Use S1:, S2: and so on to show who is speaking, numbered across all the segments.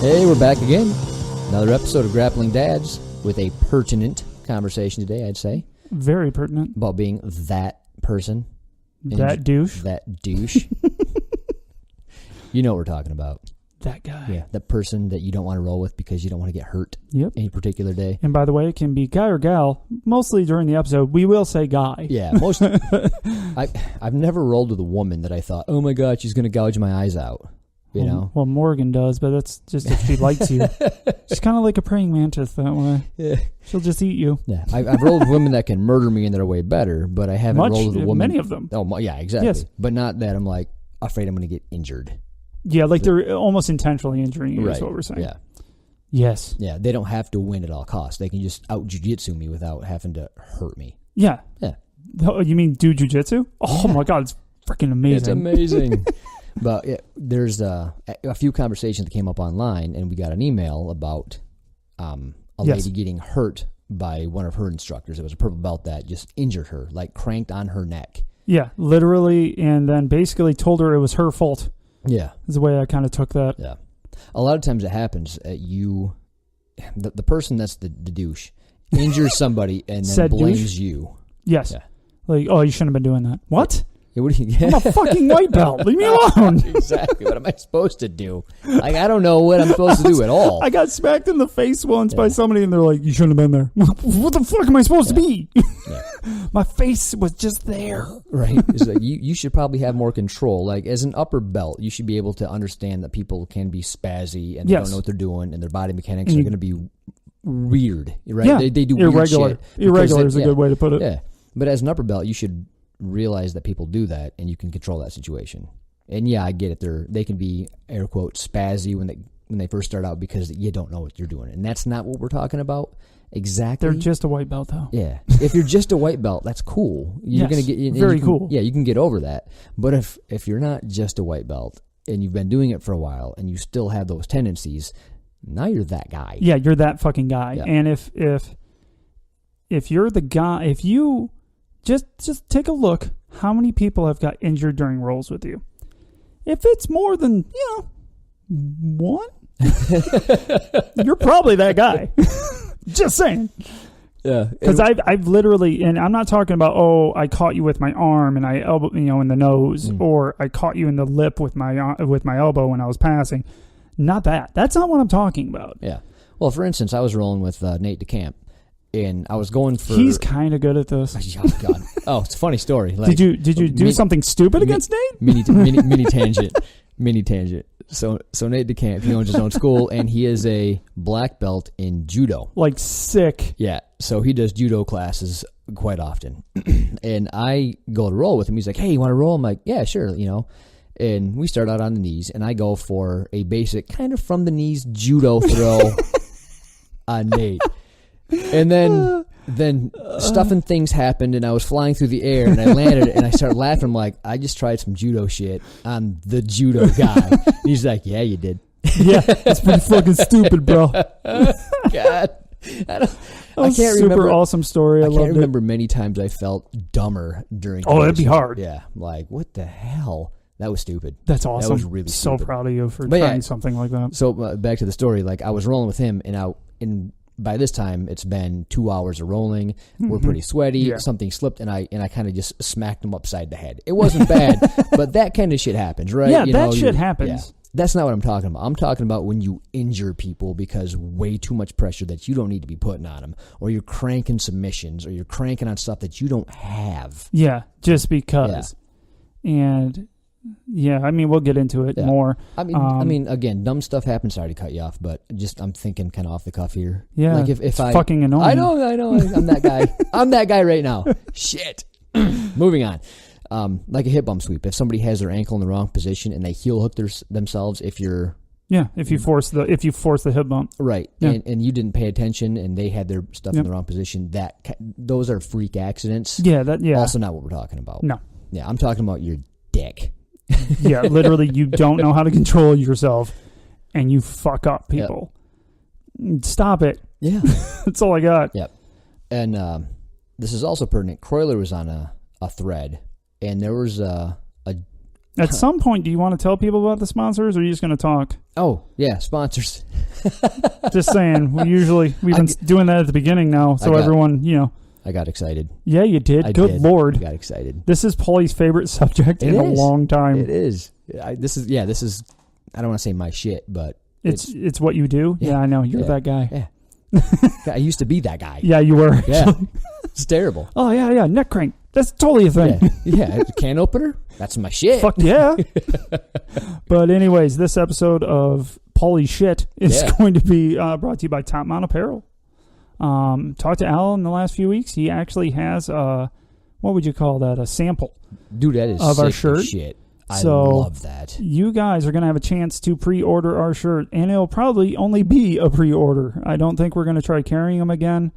S1: Hey, we're back again. Another episode of Grappling Dads with a pertinent conversation today, I'd say.
S2: Very pertinent.
S1: About being that person.
S2: That douche.
S1: That douche. You know what we're talking about.
S2: That guy.
S1: Yeah, that person that you don't want to roll with because you don't want to get hurt any particular day.
S2: And by the way, it can be guy or gal. Mostly during the episode, we will say guy.
S1: Yeah, I've never rolled with a woman that I thought, oh my God, she's going to gouge my eyes out. You know?
S2: Well, Morgan does, but that's just if she likes you. She's kind of like a praying mantis that way. Yeah. She'll just eat you.
S1: Yeah, I've rolled with women that can murder me and that are way better, but I haven't rolled with a woman.
S2: Many of them.
S1: Oh, yeah, exactly. Yes. But not that I'm like afraid I'm going to get injured.
S2: Yeah, like they're almost intentionally injuring you, is what we're saying.
S1: Yeah.
S2: Yes.
S1: Yeah, they don't have to win at all costs. They can just out jiu-jitsu me without having to hurt me.
S2: Yeah.
S1: Yeah.
S2: Oh, you mean do jiu-jitsu? Oh, my God, it's freaking amazing.
S1: It's amazing. But there's a few conversations that came up online, and we got an email about a lady getting hurt by one of her instructors. It was a purple belt that just injured her, like cranked on her neck. Yeah,
S2: literally, and then basically told her it was her fault.
S1: Yeah.
S2: Is the way I kind of took that.
S1: Yeah. A lot of times it happens. The person that's the douche injures somebody and then blames you.
S2: Yes. Yeah. Like, oh, you shouldn't have been doing that. What?
S1: Yeah, what do you,
S2: I'm a fucking white belt. Leave me alone.
S1: Exactly. What am I supposed to do? Like, I don't know what I'm supposed to do at all.
S2: I got smacked in the face once by somebody, and they're like, you shouldn't have been there. What the fuck am I supposed to be? Yeah. My face was just there.
S1: Right. It's like, you should probably have more control. Like, as an upper belt, you should be able to understand that people can be spazzy, and they don't know what they're doing, and their body mechanics are going to be weird. Right?
S2: Yeah.
S1: They do
S2: irregular.
S1: Weird shit.
S2: Irregular is a good way to put it.
S1: Yeah. But as an upper belt, you should realize that people do that, and you can control that situation. And yeah, I get it. They can be air quotes spazzy when they first start out because you don't know what you're doing, and that's not what we're talking about. Exactly.
S2: They're just a white belt, though.
S1: Yeah. If you're just a white belt, that's cool. You're gonna get
S2: very cool.
S1: Yeah, you can get over that. But if you're not just a white belt and you've been doing it for a while and you still have those tendencies, now you're that guy.
S2: Yeah, you're that fucking guy.
S1: Yeah.
S2: And if you're the guy, if you just take a look, how many people have got injured during rolls with you? If it's more than one, you're probably that guy. Just saying.
S1: Yeah.
S2: Because I've literally, and I'm not talking about, I caught you with my arm and I elbow, in the nose, or I caught you in the lip with my elbow when I was passing. Not that. That's not what I'm talking about.
S1: Yeah. Well, for instance, I was rolling with Nate DeCamp, and I was going for.
S2: He's kind of good at this.
S1: Oh God! Oh, it's a funny story. Like,
S2: did you do something stupid against Nate?
S1: Mini tangent. Mini tangent. So Nate DeCamp, he owns his own school, and he is a black belt in judo.
S2: Like sick.
S1: Yeah. So he does judo classes quite often, and I go to roll with him. He's like, "Hey, you want to roll?" I'm like, "Yeah, sure." And we start out on the knees, and I go for a basic kind of from the knees judo throw on Nate. And then stuff and things happened, and I was flying through the air, and I landed, and I started laughing. I'm like, I just tried some judo shit on the judo guy. And he's like, yeah, you did.
S2: Yeah, that's pretty fucking stupid, bro.
S1: God. I can't
S2: remember. Awesome story. I
S1: can't remember many times I felt dumber during.
S2: Oh, it'd be hard.
S1: Yeah, like what the hell? That was stupid.
S2: That's awesome.
S1: That was really
S2: so
S1: stupid.
S2: Proud of you for trying something like that.
S1: So back to the story. Like I was rolling with him, and by this time it's been 2 hours of rolling. Mm-hmm. We're pretty sweaty. Yeah. Something slipped, and I kind of just smacked him upside the head. It wasn't bad, but that kind of shit happens, right?
S2: Yeah, that shit happens. Yeah.
S1: That's not what I'm talking about. I'm talking about when you injure people because way too much pressure that you don't need to be putting on them, or you're cranking submissions, or you're cranking on stuff that you don't have.
S2: Yeah, just because. Yeah. And yeah, I mean, we'll get into it more.
S1: I mean, again, dumb stuff happens. Sorry to cut you off, but I'm thinking kind of off the cuff here.
S2: Yeah,
S1: like if I
S2: fucking annoying.
S1: I know. I'm that guy. I'm that guy right now. Shit. Moving on. Like a hip bump sweep. If somebody has their ankle in the wrong position and they heel hook themselves, if you force the hip bump, right, and you didn't pay attention and they had their stuff in the wrong position, those are freak accidents.
S2: Yeah,
S1: also not what we're talking about.
S2: No,
S1: yeah, I'm talking about your dick.
S2: Yeah, literally, you don't know how to control yourself, and you fuck up people. Yep. Stop it.
S1: Yeah,
S2: that's all I got.
S1: Yep, and this is also pertinent. Croyler was on a thread. And there was a
S2: At some point, do you want to tell people about the sponsors, or are you just going to talk?
S1: Oh, yeah, sponsors.
S2: Just saying. We've been doing that at the beginning now, so everyone,
S1: I got excited.
S2: Yeah, you did. Good Lord.
S1: I got excited.
S2: This is Paulie's favorite subject in a long time.
S1: It is. This is, I don't want to say my shit, but.
S2: It's what you do? Yeah, I know. You're that guy.
S1: Yeah. I used to be that guy.
S2: Yeah, you were.
S1: Yeah. It's terrible.
S2: Oh, yeah. Neck crank. That's totally a thing.
S1: Yeah. Can opener? That's my shit.
S2: Fuck yeah. But anyways, this episode of Paulie's Shit is going to be brought to you by Top Mount Apparel. Talked to Al in the last few weeks. He actually has what would you call that? A sample.
S1: Dude, that is
S2: of
S1: sick
S2: our shirt.
S1: As shit. I love that.
S2: You guys are going to have a chance to pre-order our shirt, and it'll probably only be a pre-order. I don't think we're going to try carrying them again,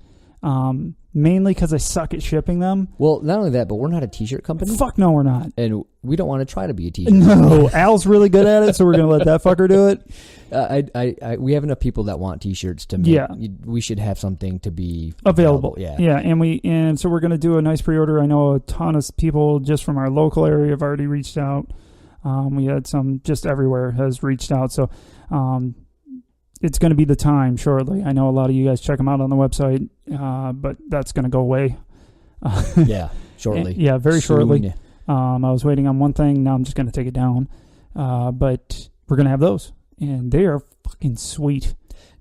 S2: mainly because I suck at shipping them.
S1: Well, not only that, but we're not a t-shirt company.
S2: Fuck no, we're not.
S1: And we don't want to try to be a t-shirt
S2: No, Al's really good at it, so we're going to let that fucker do
S1: it. We have enough people that want t-shirts to make. Yeah. We should have something to be available. Yeah.
S2: Yeah, and so we're going to do a nice pre-order. I know a ton of people just from our local area have already reached out. We had some just everywhere has reached out. So it's going to be the time shortly. I know a lot of you guys check them out on the website, but that's going to go away.
S1: Yeah, shortly.
S2: Yeah, very shortly. I was waiting on one thing. Now I'm just going to take it down. But we're going to have those. And they are fucking sweet.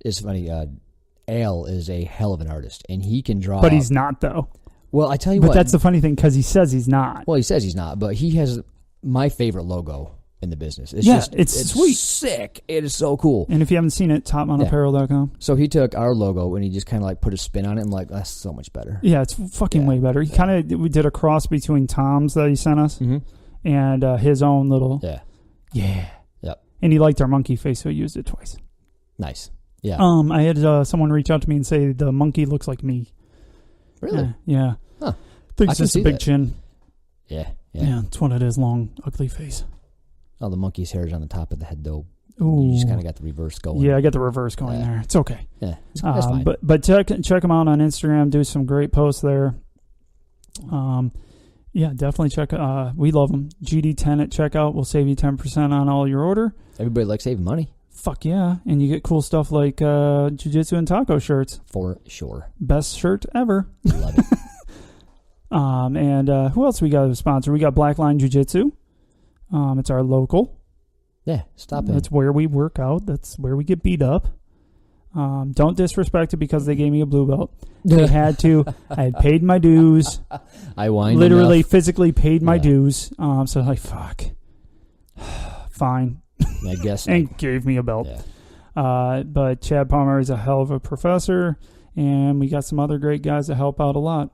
S1: It's funny. Al is a hell of an artist. And he can draw.
S2: But he's not, though.
S1: Well, I tell you what.
S2: But that's the funny thing, because he says he's not.
S1: Well, he says he's not. But he has my favorite logo in the business.
S2: It's sweet.
S1: Sick. It is so cool.
S2: And if you haven't seen it, topmountapparel.com.
S1: So he took our logo and he just kind of like put a spin on it and like, that's so much better.
S2: Yeah, it's fucking way better. He we did a cross between Tom's that he sent us and his own little.
S1: Yeah. Yep.
S2: And he liked our monkey face, so he used it twice.
S1: Nice. Yeah.
S2: I had someone reach out to me and say the monkey looks like me.
S1: Really?
S2: Yeah.
S1: Huh.
S2: Thinks it's a big chin.
S1: Yeah.
S2: Yeah, it's what it is. Long, ugly face.
S1: Oh, the monkey's hair is on the top of the head, though.
S2: Ooh.
S1: You just kind of got the reverse going.
S2: Yeah, I got the reverse going there. It's okay.
S1: Yeah, that's fine.
S2: But check them out on Instagram. Do some great posts there. Yeah, definitely check. We love them. GD10 at checkout will save you 10% on all your order.
S1: Everybody likes saving money.
S2: Fuck yeah, and you get cool stuff like jiu-jitsu and taco shirts.
S1: For sure.
S2: Best shirt ever.
S1: Love it.
S2: And who else we got as a sponsor? We got Blackline Jiu-Jitsu. It's our local.
S1: Yeah, stop it.
S2: That's where we work out. That's where we get beat up. Don't disrespect it because they gave me a blue belt. They had to. I had paid my dues.
S1: I whined
S2: literally
S1: enough.
S2: Physically paid my dues. So like, fuck. Fine.
S1: I guess.
S2: And gave me a belt.
S1: Yeah.
S2: But Chad Palmer is a hell of a professor, and we got some other great guys that help out a lot.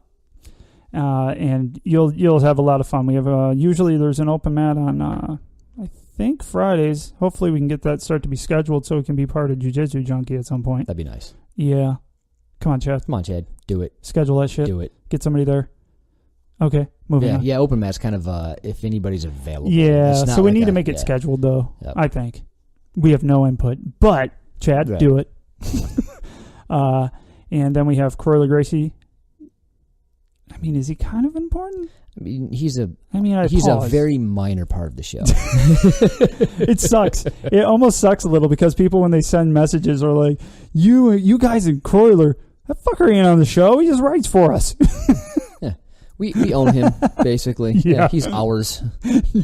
S2: And you'll have a lot of fun. We have usually there's an open mat on I think Fridays. Hopefully we can get that start to be scheduled so it can be part of Jiu-Jitsu Junkie at some point.
S1: That'd be nice.
S2: Yeah. Come on, Chad.
S1: Come on, Chad. Do it.
S2: Schedule that shit.
S1: Do it.
S2: Get somebody there. Okay. Moving on.
S1: Yeah, open mat's kind of if anybody's available.
S2: Yeah, so we need to make it scheduled though.
S1: Yep.
S2: I think. We have no input. But Chad, do it. And then we have Croyler Gracie. I mean, is he kind of important?
S1: I mean, he's a
S2: pause.
S1: very minor part of the show.
S2: It sucks. It almost sucks a little because people, when they send messages, are like, you guys in Croyler, that fucker ain't on the show. He just writes for us.
S1: Yeah. We own him, basically. Yeah, he's ours.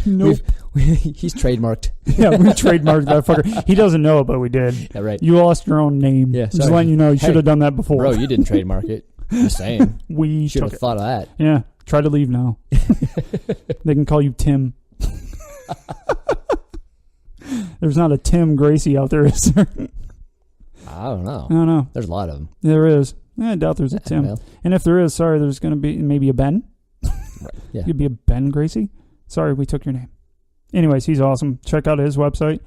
S2: Nope.
S1: He's trademarked.
S2: Yeah, we trademarked that fucker. He doesn't know it, but we did.
S1: Yeah, right.
S2: You lost your own name.
S1: Yeah,
S2: just letting you know you should have done that before.
S1: Bro, you didn't trademark it. Just saying.
S2: We
S1: should have thought of that.
S2: Yeah. Try to leave now. They can call you Tim. There's not a Tim Gracie out there, is there?
S1: I don't know.
S2: I don't know.
S1: There's a lot of them.
S2: There is. I doubt there's a Tim. Well. And if there is, sorry, there's going to be maybe a Ben.
S1: Right. Yeah.
S2: You'd be a Ben Gracie. Sorry, we took your name. Anyways, he's awesome. Check out his website.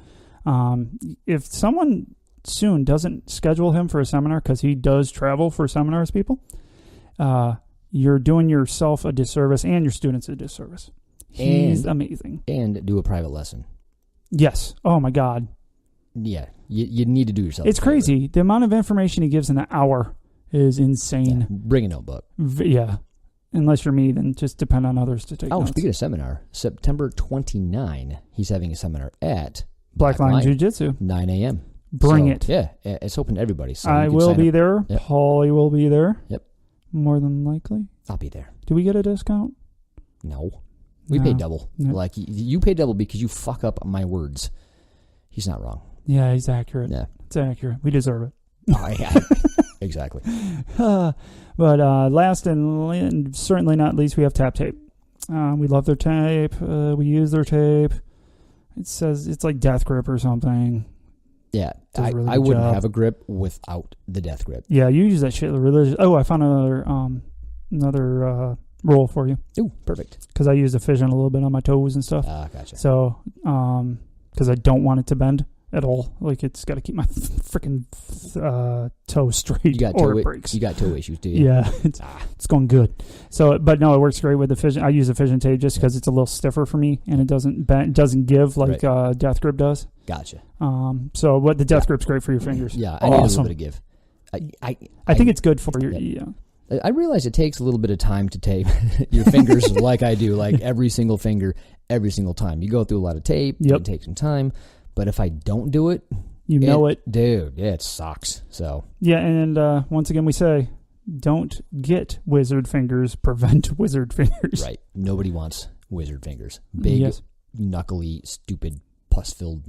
S2: If someone soon doesn't schedule him for a seminar, because he does travel for seminars, people, you're doing yourself a disservice and your students a disservice. He's amazing.
S1: And do a private lesson.
S2: Yes. Oh, my God.
S1: Yeah. You need to do yourself.
S2: It's crazy. The amount of information he gives in an hour is insane.
S1: Yeah. Bring a notebook.
S2: Yeah. unless you're me, then just depend on others to take notes.
S1: Speaking of seminar, September 29, he's having a seminar at
S2: Black Line Jiu-Jitsu.
S1: 9 a.m.
S2: Bring it.
S1: Yeah, it's open to everybody. So
S2: I will be there.
S1: Yep.
S2: Paulie will be there.
S1: Yep.
S2: More than likely.
S1: I'll be there.
S2: Do we get a discount?
S1: No. We pay double.
S2: No.
S1: Like, you pay double because you fuck up my words. He's not wrong.
S2: Yeah, he's accurate.
S1: Yeah.
S2: It's accurate. We deserve it.
S1: Oh, yeah. Exactly.
S2: But last and certainly not least, we have Tap Tape. We love their tape. We use their tape. It says it's like Death Grip or something.
S1: Yeah.
S2: Does a really
S1: I
S2: good
S1: wouldn't
S2: job.
S1: have a grip without the Death Grip.
S2: Yeah, you use that shit religious. Oh, I found another roll for you.
S1: Ooh, perfect.
S2: Because I use the fission a little bit on my toes and stuff.
S1: Gotcha.
S2: So, because I don't want it to bend at all. Like, it's got to keep my freaking toe straight or it breaks.
S1: You got toe issues, do you?
S2: Yeah, it's going good. So, but no, it works great with the fission. I use the fission tape just because it's a little stiffer for me and it doesn't bend, doesn't give like Death Grip does.
S1: Gotcha.
S2: So what the Death Grip's great for your fingers.
S1: Yeah, I need a little bit of give.
S2: I think it's good for your. Yeah.
S1: I realize it takes a little bit of time to tape your fingers like I do, like every single finger, every single time. You go through a lot of tape.
S2: Yep.
S1: It takes some time. But if I don't do it, dude, it sucks. So
S2: yeah, and once again we say, don't get wizard fingers, prevent wizard fingers.
S1: Right. Nobody wants wizard fingers. Big, knuckly, stupid, pus-filled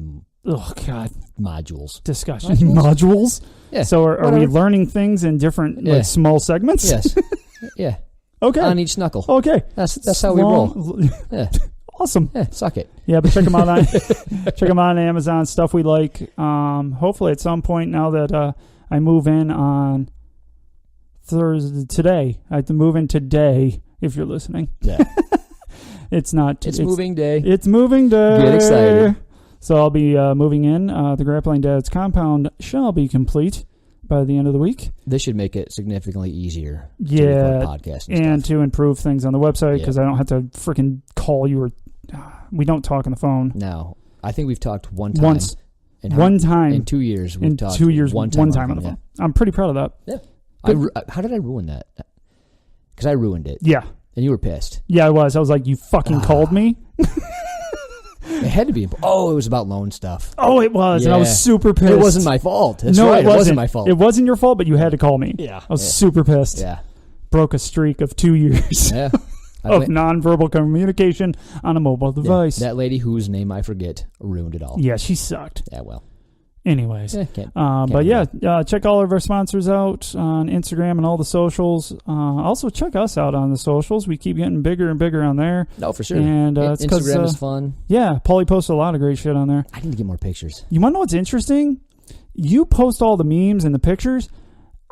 S1: modules.
S2: Discussion. Modules?
S1: Yeah.
S2: So are we learning things in different like, small segments?
S1: Yes. Yeah.
S2: Okay.
S1: On each knuckle.
S2: Okay.
S1: That's how we roll. Yeah.
S2: Awesome.
S1: Yeah, suck it.
S2: Yeah, but check them out on Amazon. Stuff we like. Hopefully at some point now that I move in on Thursday today. I have to move in today if you're listening.
S1: Yeah.
S2: It's
S1: moving day.
S2: It's moving day.
S1: Get excited.
S2: So I'll be moving in. The Grappling Dads compound shall be complete by the end of the week.
S1: This should make it significantly easier to record podcasts
S2: and to improve things on the website because I don't have to freaking call you or we don't talk on the phone.
S1: No. I think we've talked one time.
S2: Once. One time.
S1: In 2 years. We've talked
S2: 2 years.
S1: One time
S2: on the phone. I'm pretty proud of that.
S1: Yeah. How did I ruin that? Because I ruined it.
S2: Yeah.
S1: And you were pissed.
S2: Yeah, I was. I was like, you fucking called me?
S1: It had to be. Oh, it was about loan stuff.
S2: Oh, it was. Yeah. And I was super pissed.
S1: It wasn't my fault. That's
S2: no,
S1: right. It wasn't my fault.
S2: It wasn't your fault, but you had to call me.
S1: Yeah.
S2: I was super pissed.
S1: Yeah.
S2: Broke a streak of 2 years.
S1: Yeah.
S2: of nonverbal communication on a mobile device.
S1: That lady whose name I forget ruined it all.
S2: Yeah, she sucked.
S1: Yeah, well.
S2: Anyways.
S1: Can't
S2: but yeah, check all of our sponsors out on Instagram and all the socials. Also, check us out on the socials. We keep getting bigger and bigger on there.
S1: No, for sure.
S2: And it's
S1: Instagram is fun.
S2: Yeah, Paulie posts a lot of great shit on there.
S1: I need to get more pictures.
S2: You want to know what's interesting? You post all the memes and the pictures.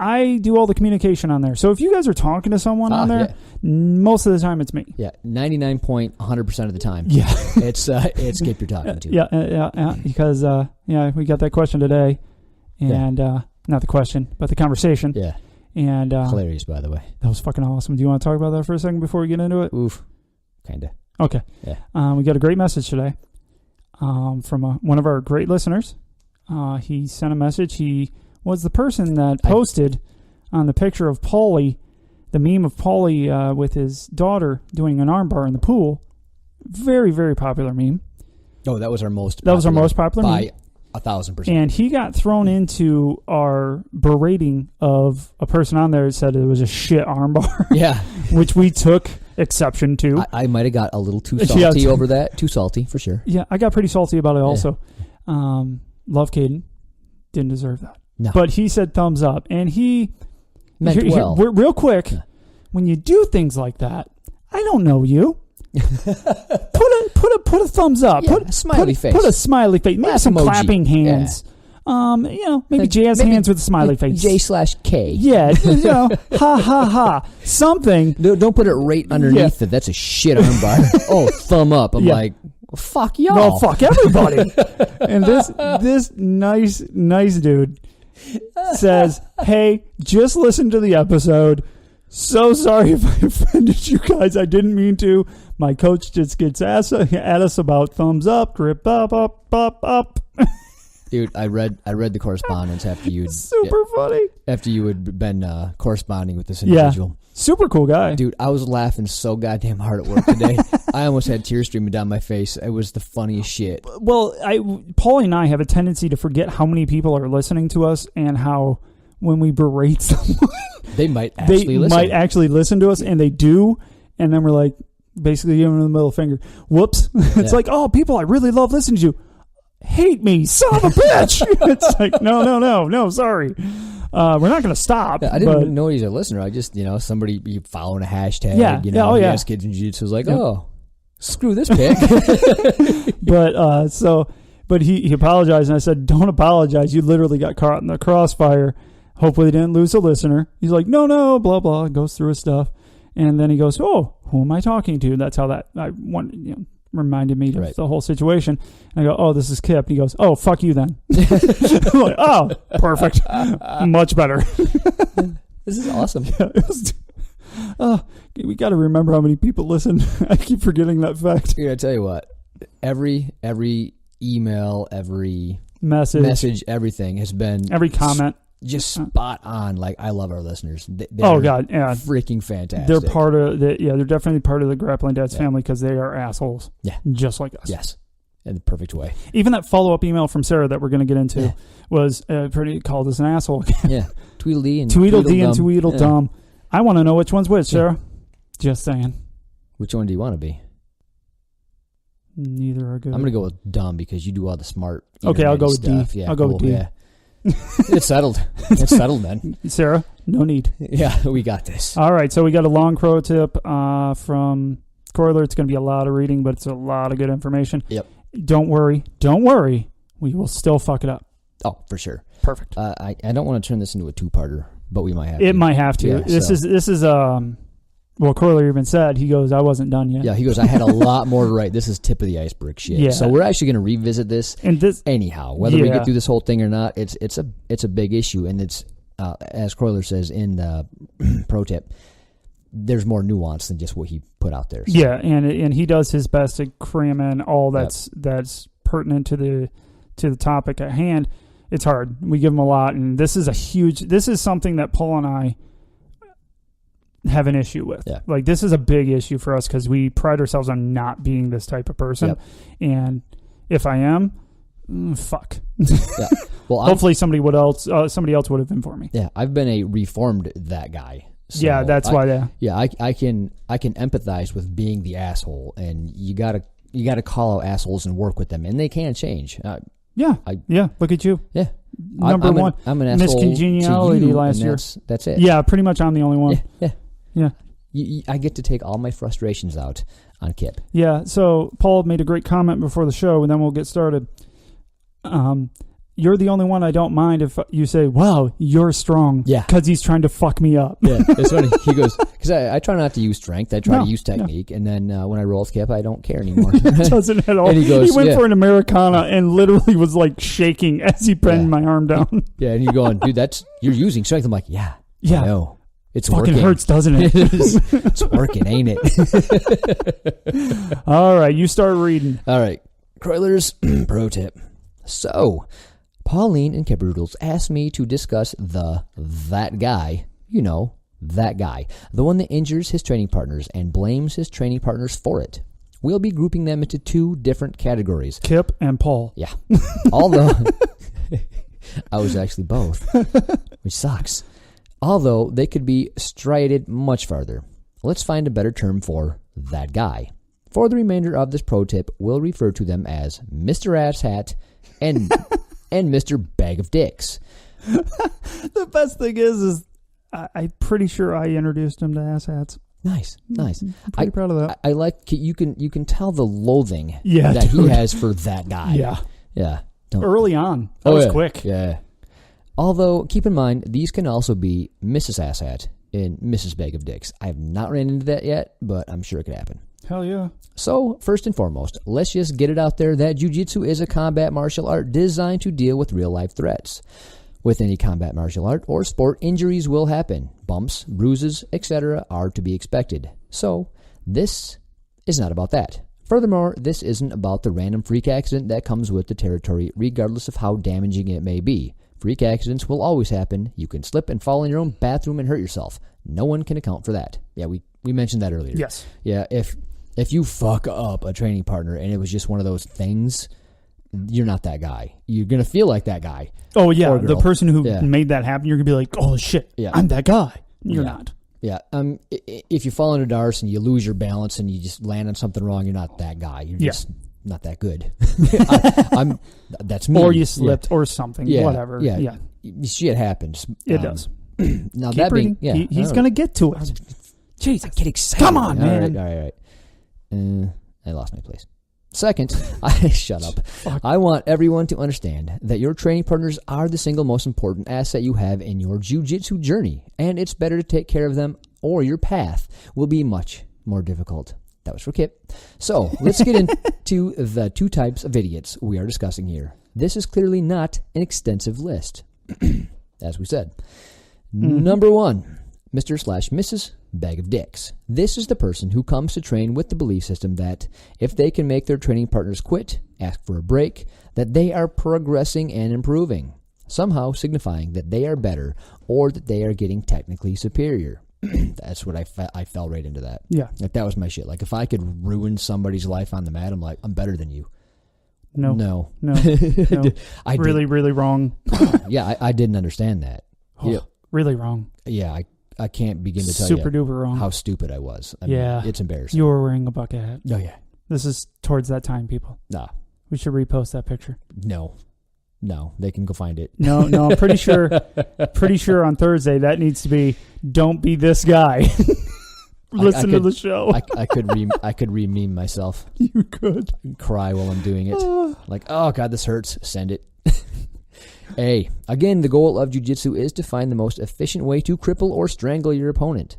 S2: I do all the communication on there. So if you guys are talking to someone on there, most of the time it's me.
S1: Yeah, 99.100% of the time.
S2: Yeah,
S1: it's Skip you're talking to.
S2: Yeah. Because we got that question today, and not the question, but the conversation.
S1: Yeah,
S2: and
S1: hilarious, by the way.
S2: That was fucking awesome. Do you want to talk about that for a second before we get into it?
S1: Oof, kinda.
S2: Okay.
S1: Yeah.
S2: We got a great message today from one of our great listeners. He sent a message. He was the person that posted on the picture of Paulie, the meme of Paulie with his daughter doing an armbar in the pool. Very, very popular meme.
S1: Oh, that was our most
S2: popular
S1: by
S2: meme.
S1: 1,000%.
S2: And he got thrown into our berating of a person on there that said it was a shit armbar.
S1: Yeah.
S2: Which we took exception to.
S1: I might have got a little too salty over that. Too salty, for sure.
S2: Yeah, I got pretty salty about it also. Love Caden. Didn't deserve that.
S1: No.
S2: But he said thumbs up, and he
S1: meant well.
S2: Real quick, when you do things like that, I don't know you. put a thumbs up.
S1: Yeah, put a smiley face.
S2: Put a smiley face. Maybe some
S1: emoji.
S2: Clapping hands.
S1: Yeah.
S2: Maybe jazz hands with a smiley face.
S1: J/K.
S2: Yeah, ha ha ha. Something.
S1: Don't put it right underneath it. That's a shit armbar. Oh, thumb up. I'm like, well, fuck y'all.
S2: No, fuck everybody. And this nice dude says, hey, just listen to the episode. So sorry if I offended you guys. I didn't mean to. My coach just gets at us about thumbs up, grip up.
S1: Dude, I read the correspondence after you.
S2: Super funny.
S1: After you had been corresponding with this individual.
S2: Yeah. Super cool guy.
S1: Dude, I was laughing so goddamn hard at work today. I almost had tears streaming down my face. It was the funniest shit.
S2: Well, Paulie and I have a tendency to forget how many people are listening to us and how when we berate someone,
S1: they might actually listen
S2: to us, and they do. And then we're like, basically giving them the middle finger. Whoops. It's like, oh, people I really love listening to you hate me, son of a bitch. It's like, no, sorry. We're not going to stop.
S1: Yeah, I didn't even know he's a listener. I just, somebody be following a hashtag. Yeah. Yes, kids in jiu-jitsu was like, oh, screw this pick.
S2: But he apologized, and I said, don't apologize. You literally got caught in the crossfire. Hopefully they didn't lose a listener. He's like, no, blah, blah. Goes through his stuff. And then he goes, oh, who am I talking to? That's how that reminded me of the whole situation. And I go, oh, this is Kip. And he goes, oh, fuck you then. I'm like, oh, perfect. Much better.
S1: This is awesome.
S2: We got to remember how many people listen. I keep forgetting that fact.
S1: I tell you what, every email, every
S2: message,
S1: everything has been
S2: every comment.
S1: Just spot on. Like, I love our listeners. They're freaking fantastic.
S2: They're part of they're definitely part of the Grappling Dads family because they are assholes.
S1: Yeah,
S2: just like us.
S1: Yes, in the perfect way.
S2: Even that follow-up email from Sarah that we're going to get into was called us an asshole.
S1: Yeah, Tweedledee and
S2: Tweedledum. I want to know which one's which, Sarah. Just saying.
S1: Which one do you want to be?
S2: Neither are good.
S1: I'm going to go with dumb because you do all the smart.
S2: Okay, I'll go with
S1: stuff.
S2: D. I'll go with D.
S1: Yeah. It's settled. It's settled, man.
S2: Sarah, no need.
S1: Yeah, we got this.
S2: All right, so we got a long pro tip from Coiler. It's going to be a lot of reading, but it's a lot of good information.
S1: Yep.
S2: Don't worry. We will still fuck it up.
S1: Oh, for sure.
S2: Perfect.
S1: I don't want to turn this into a two-parter, but we might have
S2: to. It might have to. Yeah, this is well, Coiler even said, he goes, I wasn't done yet.
S1: Yeah, he goes, I had a lot more to write. This is tip of the iceberg shit. Yeah. So we're actually going to revisit this anyhow. Whether we get through this whole thing or not, it's a big issue. And it's, as Coiler says in the pro tip, there's more nuance than just what he put out there. So.
S2: Yeah, and he does his best to cram in all that's pertinent to the topic at hand. It's hard. We give him a lot, and this is something that Paul and I have an issue with.
S1: Yeah.
S2: Like, this is a big issue for us because we pride ourselves on not being this type of person. Yep. And if I am, fuck.
S1: Yeah. Well,
S2: hopefully somebody else would have been for me.
S1: Yeah, I've been a reformed that guy. So
S2: yeah, that's why.
S1: Yeah, I can empathize with being the asshole, and you gotta call out assholes and work with them, and they can change.
S2: Look at you.
S1: Yeah.
S2: Number one.
S1: I'm an asshole
S2: miscongeniality
S1: to you,
S2: last year.
S1: That's it.
S2: Yeah, pretty much I'm the only one.
S1: Yeah. I get to take all my frustrations out on Kip.
S2: Yeah, so Paul made a great comment before the show, and then we'll get started. You're the only one I don't mind if you say, wow, you're strong.
S1: Yeah.
S2: Because he's trying to fuck me up.
S1: Yeah, it's funny. He goes, because I try not to use strength. I try to use technique. And then when I roll with Kip, I don't care anymore.
S2: Doesn't at all.
S1: And he goes,
S2: went for an Americana and literally was like shaking as he pinned my arm down.
S1: Yeah, and you're going, dude, you're using strength. I'm like, yeah. I know. It's
S2: fucking
S1: working.
S2: Hurts, doesn't it?
S1: It's working, ain't it?
S2: All right, you start reading.
S1: All right. Croyler's pro tip. So, Pauline and Caboodles asked me to discuss that guy, that guy, the one that injures his training partners and blames his training partners for it. We'll be grouping them into two different categories.
S2: Kip and Paul.
S1: Yeah. Although, I was actually both, which sucks. Although they could be striated much farther. Let's find a better term for that guy. For the remainder of this pro tip, we'll refer to them as Mr. Asshat and Mr. Bag of Dicks.
S2: The best thing is I'm pretty sure I introduced him to asshats.
S1: Nice.
S2: I'm pretty proud of that.
S1: I like you can tell the loathing that he has for that guy. Yeah.
S2: Early on, that was quick.
S1: Yeah. Although, keep in mind, these can also be Mrs. Asshat and Mrs. Bag of Dicks. I have not ran into that yet, but I'm sure it could happen.
S2: Hell yeah.
S1: So, first and foremost, let's just get it out there that jiu-jitsu is a combat martial art designed to deal with real-life threats. With any combat martial art or sport, injuries will happen. Bumps, bruises, etc. are to be expected. So, this is not about that. Furthermore, this isn't about the random freak accident that comes with the territory, regardless of how damaging it may be. Freak accidents will always happen. You can slip and fall in your own bathroom and hurt yourself. No one can account for that. Yeah, we mentioned that earlier.
S2: Yes.
S1: Yeah, if you fuck up a training partner and it was just one of those things, you're not that guy. You're going to feel like that guy.
S2: Oh, yeah. The person who made that happen, you're going to be like, oh, shit, I'm that guy. You're not.
S1: Yeah. If you fall into darts and you lose your balance and you just land on something wrong, you're not that guy. You're just not that good. That's me.
S2: Or you slipped or something. Whatever.
S1: Yeah. Shit happens.
S2: It does.
S1: Now
S2: Keep
S1: that
S2: reading.
S1: being,
S2: he's going to get to it.
S1: Jeez, I get excited.
S2: Come on, man.
S1: All right. I lost my place. Second, shut up.
S2: Fuck.
S1: I want everyone to understand that your training partners are the single most important asset you have in your jiu-jitsu journey, and it's better to take care of them or your path will be much more difficult. That was for Kip. So let's get into the two types of idiots we are discussing here. This is clearly not an extensive list, as we said. Number 1, Mr./Mrs. Bag of Dicks. This is the person who comes to train with the belief system that if they can make their training partners quit, ask for a break, that they are progressing and improving, somehow signifying that they are better or that they are getting technically superior. That's what I fell right into that.
S2: Yeah.
S1: Like that was my shit. Like if I could ruin somebody's life on the mat, I'm like, I'm better than you. No.
S2: Really, really wrong.
S1: Yeah, I didn't understand that.
S2: Really wrong.
S1: Yeah, I can't begin to tell
S2: Super
S1: you
S2: duper wrong.
S1: how stupid I was. I mean, it's embarrassing.
S2: You were wearing a bucket hat.
S1: Oh, yeah.
S2: This is towards that time, people.
S1: Nah.
S2: We should repost that picture.
S1: No, they can go find it.
S2: No, I'm pretty sure on Thursday that needs to be, don't be this guy. Listen to the show.
S1: I could re-meme myself.
S2: You could.
S1: Cry while I'm doing it. Like, oh, God, this hurts. Send it. Again, the goal of jiu-jitsu is to find the most efficient way to cripple or strangle your opponent.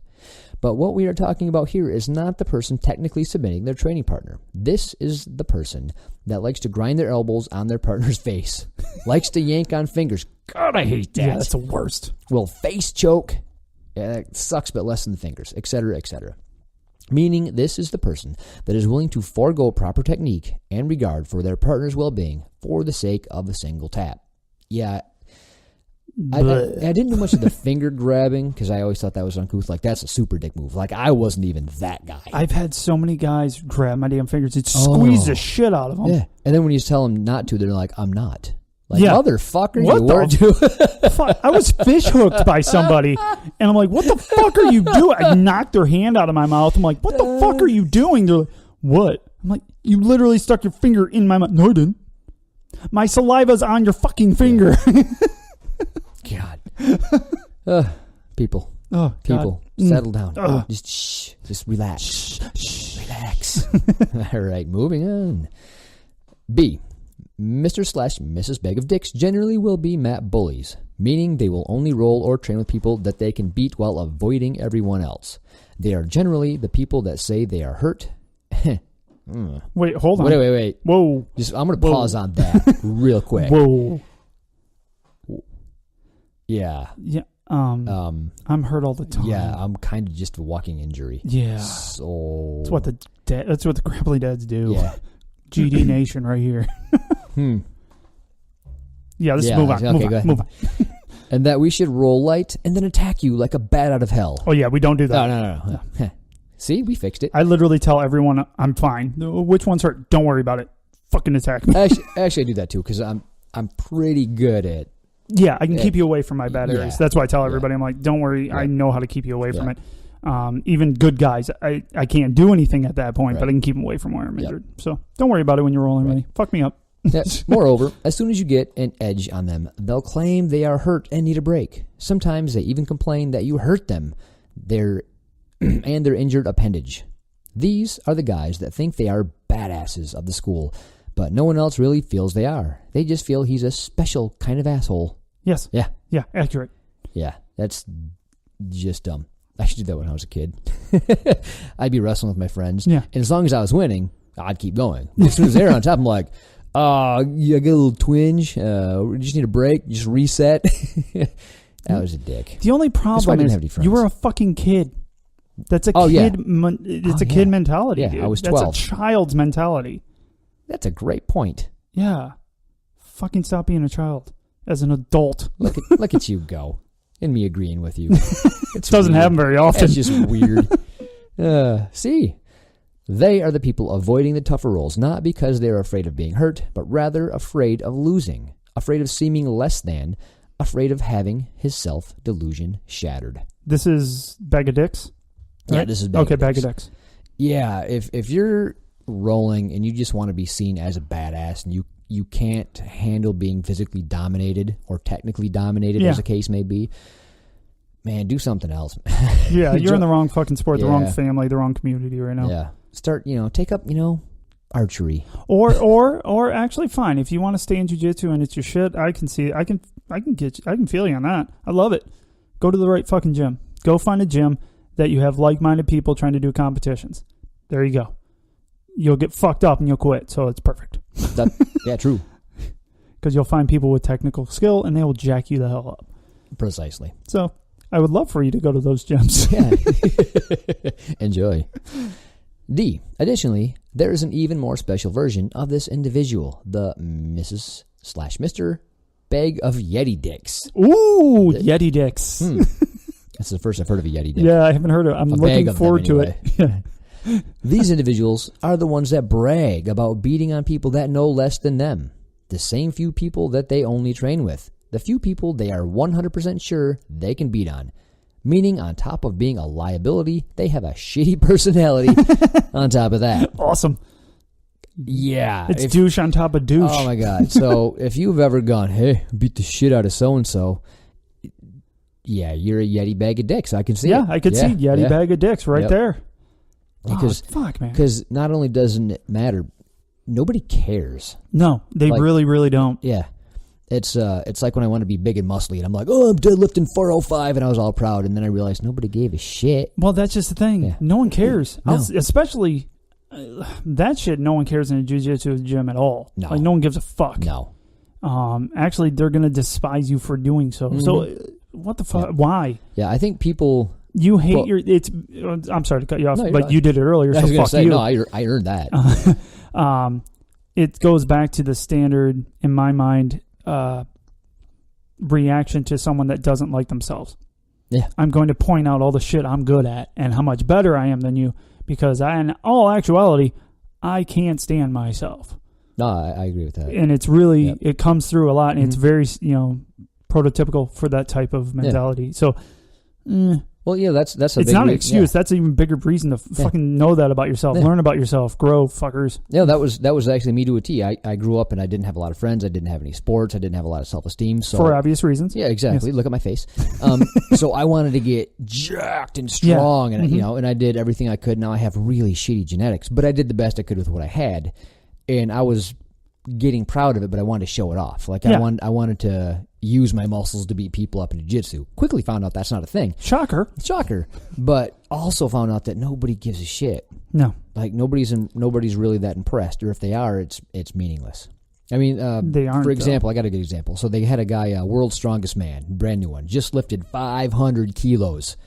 S1: But what we are talking about here is not the person technically submitting their training partner. This is the person that likes to grind their elbows on their partner's face, likes to yank on fingers. God, I hate that.
S2: Yeah, that's the worst.
S1: Will face choke. Yeah, that sucks, but less than the fingers, etc., etc. Meaning this is the person that is willing to forego proper technique and regard for their partner's well-being for the sake of a single tap. Yeah, I didn't do much of the finger grabbing because I always thought that was uncouth. Like, that's a super dick move. Like, I wasn't even that guy.
S2: I've had so many guys grab my damn fingers. It squeezes the shit out of them.
S1: Yeah, and then when you tell them not to, they're like, I'm not. Like,
S2: yeah.
S1: Motherfucker,
S2: what
S1: you were to.
S2: Fuck, I was fish hooked by somebody, and I'm like, what the fuck are you doing? I knocked their hand out of my mouth. I'm like, what the fuck are you doing? They're like, what? I'm like, you literally stuck your finger in my mouth. No, I didn't. My saliva's on your fucking finger.
S1: God. People.
S2: Oh,
S1: people.
S2: God.
S1: Settle down. Just relax. Relax. All right, moving on. B. Mr./Mrs. Bag of Dicks generally will be mat bullies, meaning they will only roll or train with people that they can beat while avoiding everyone else. They are generally the people that say they are hurt.
S2: Wait, hold on.
S1: Wait.
S2: Whoa.
S1: I'm going to pause on that real quick.
S2: Whoa.
S1: Yeah.
S2: Yeah. I'm hurt all the time.
S1: Yeah, I'm kind of just a walking injury.
S2: Yeah.
S1: So
S2: that's what the Grappling Dads do.
S1: Yeah.
S2: GD Nation right here. Yeah, let's move on.
S1: Okay,
S2: move on.
S1: And that we should roll light and then attack you like a bat out of hell.
S2: Oh, yeah, we don't do that.
S1: No. See, we fixed it.
S2: I literally tell everyone I'm fine. Which one's hurt? Don't worry about it. Fucking attack me.
S1: Actually, I do that too because I'm pretty good at.
S2: Yeah, I can keep you away from my bad areas. That's why I tell everybody, I'm like, don't worry,
S1: Yeah.
S2: I know how to keep you away from it. Even good guys, I can't do anything at that point, but I can keep them away from where I'm injured. So don't worry about it when you're rolling me. Fuck me up.
S1: Moreover, as soon as you get an edge on them, they'll claim they are hurt and need a break. Sometimes they even complain that you hurt them, their injured appendage. These are the guys that think they are badasses of the school, but no one else really feels they are. They just feel he's a special kind of asshole.
S2: Yes.
S1: Yeah.
S2: Yeah, accurate.
S1: Yeah, that's just dumb. I should do that when I was a kid. I'd be wrestling with my friends.
S2: Yeah.
S1: And as long as I was winning, I'd keep going. As soon as they're on top, I'm like, you get a little twinge. You just need a break. Just reset. That was a dick.
S2: The only problem
S1: have any
S2: is
S1: friends.
S2: you were a fucking kid. That's a kid. It's a kid mentality.
S1: Yeah,
S2: dude.
S1: I was 12.
S2: That's a child's mentality.
S1: That's a great point.
S2: Yeah. Fucking stop being a child as an adult.
S1: Look at you go. And me agreeing with you.
S2: It doesn't happen very often.
S1: It's just weird. See? They are the people avoiding the tougher roles, not because they're afraid of being hurt, but rather afraid of losing, afraid of seeming less than, afraid of having his self-delusion shattered.
S2: This is Bag of Dicks? Right?
S1: Yeah, this is Bag of
S2: Bag of Dicks.
S1: Yeah, if you're rolling and you just want to be seen as a badass and you can't handle being physically dominated or technically dominated, as the case may be, man, do something else.
S2: Yeah, you're in the wrong fucking sport, the wrong family, the wrong community right now.
S1: Yeah. Start, take up, archery.
S2: Or actually, fine. If you want to stay in jiu-jitsu and it's your shit, I can see it. I can feel you on that. I love it. Go to the right fucking gym. Go find a gym that you have like-minded people trying to do competitions. There you go. You'll get fucked up and you'll quit, so it's perfect.
S1: Yeah, true.
S2: Because you'll find people with technical skill and they will jack you the hell up.
S1: Precisely.
S2: So I would love for you to go to those gyms.
S1: Yeah. Enjoy. D. Additionally, there is an even more special version of this individual, the Mrs./Mr. Bag of Yeti Dicks.
S2: Ooh, Yeti Dicks.
S1: That's the first I've heard of a Yeti Dick.
S2: Yeah, I haven't heard of it. I'm looking forward to it. Yeah.
S1: These individuals are the ones that brag about beating on people that know less than them. The same few people that they only train with. The few people they are 100% sure they can beat on. Meaning, on top of being a liability, they have a shitty personality on top of that.
S2: Awesome.
S1: Yeah.
S2: It's douche on top of douche.
S1: Oh, my God. So, if you've ever gone, hey, beat the shit out of so-and-so, yeah, you're a Yeti bag of dicks. I can see it.
S2: Yeah, I could see Yeti bag of dicks right there.
S1: Because,
S2: fuck, man.
S1: Because not only doesn't it matter, nobody cares.
S2: No, they really, really don't.
S1: Yeah. It's like when I want to be big and muscly, and I'm like, oh, I'm deadlifting 405, and I was all proud, and then I realized nobody gave a shit.
S2: Well, that's just the thing. Yeah. No one cares.
S1: No.
S2: Especially that shit, no one cares in a jiu-jitsu gym at all.
S1: No.
S2: Like, no one gives a fuck.
S1: No.
S2: Actually, they're going to despise you for doing so. Mm-hmm. So, what the fuck? Yeah. Why?
S1: Yeah, I think people...
S2: You hate I'm sorry to cut you off, but you did it earlier, so fuck you.
S1: No, I earned that.
S2: It goes back to the standard, in my mind, reaction to someone that doesn't like themselves.
S1: Yeah.
S2: I'm going to point out all the shit I'm good at and how much better I am than you because in all actuality, I can't stand myself.
S1: No, I agree with that.
S2: And it's really, it comes through a lot, and it's very, prototypical for that type of mentality. Yeah. So,
S1: well, yeah, that's a
S2: it's
S1: big
S2: not an excuse. Yeah. That's an even bigger reason to fucking know that about yourself. Yeah. Learn about yourself. Grow, fuckers.
S1: Yeah, that was actually me to a T. I grew up and I didn't have a lot of friends. I didn't have any sports. I didn't have a lot of self-esteem. So
S2: for obvious reasons.
S1: Yeah, exactly. Yes. Look at my face. So I wanted to get jacked and strong, and and I did everything I could. Now I have really shitty genetics, but I did the best I could with what I had, and I was getting proud of it. But I wanted to show it off. Like I wanted to use my muscles to beat people up in jiu-jitsu. Quickly found out that's not a thing.
S2: Shocker.
S1: But also found out that nobody gives a shit.
S2: No.
S1: Like nobody's really that impressed, or if they are, it's meaningless. I mean,
S2: they aren't.
S1: For example, I got a good example. So they had a guy, world's strongest man, brand new one, just lifted 500 kilos.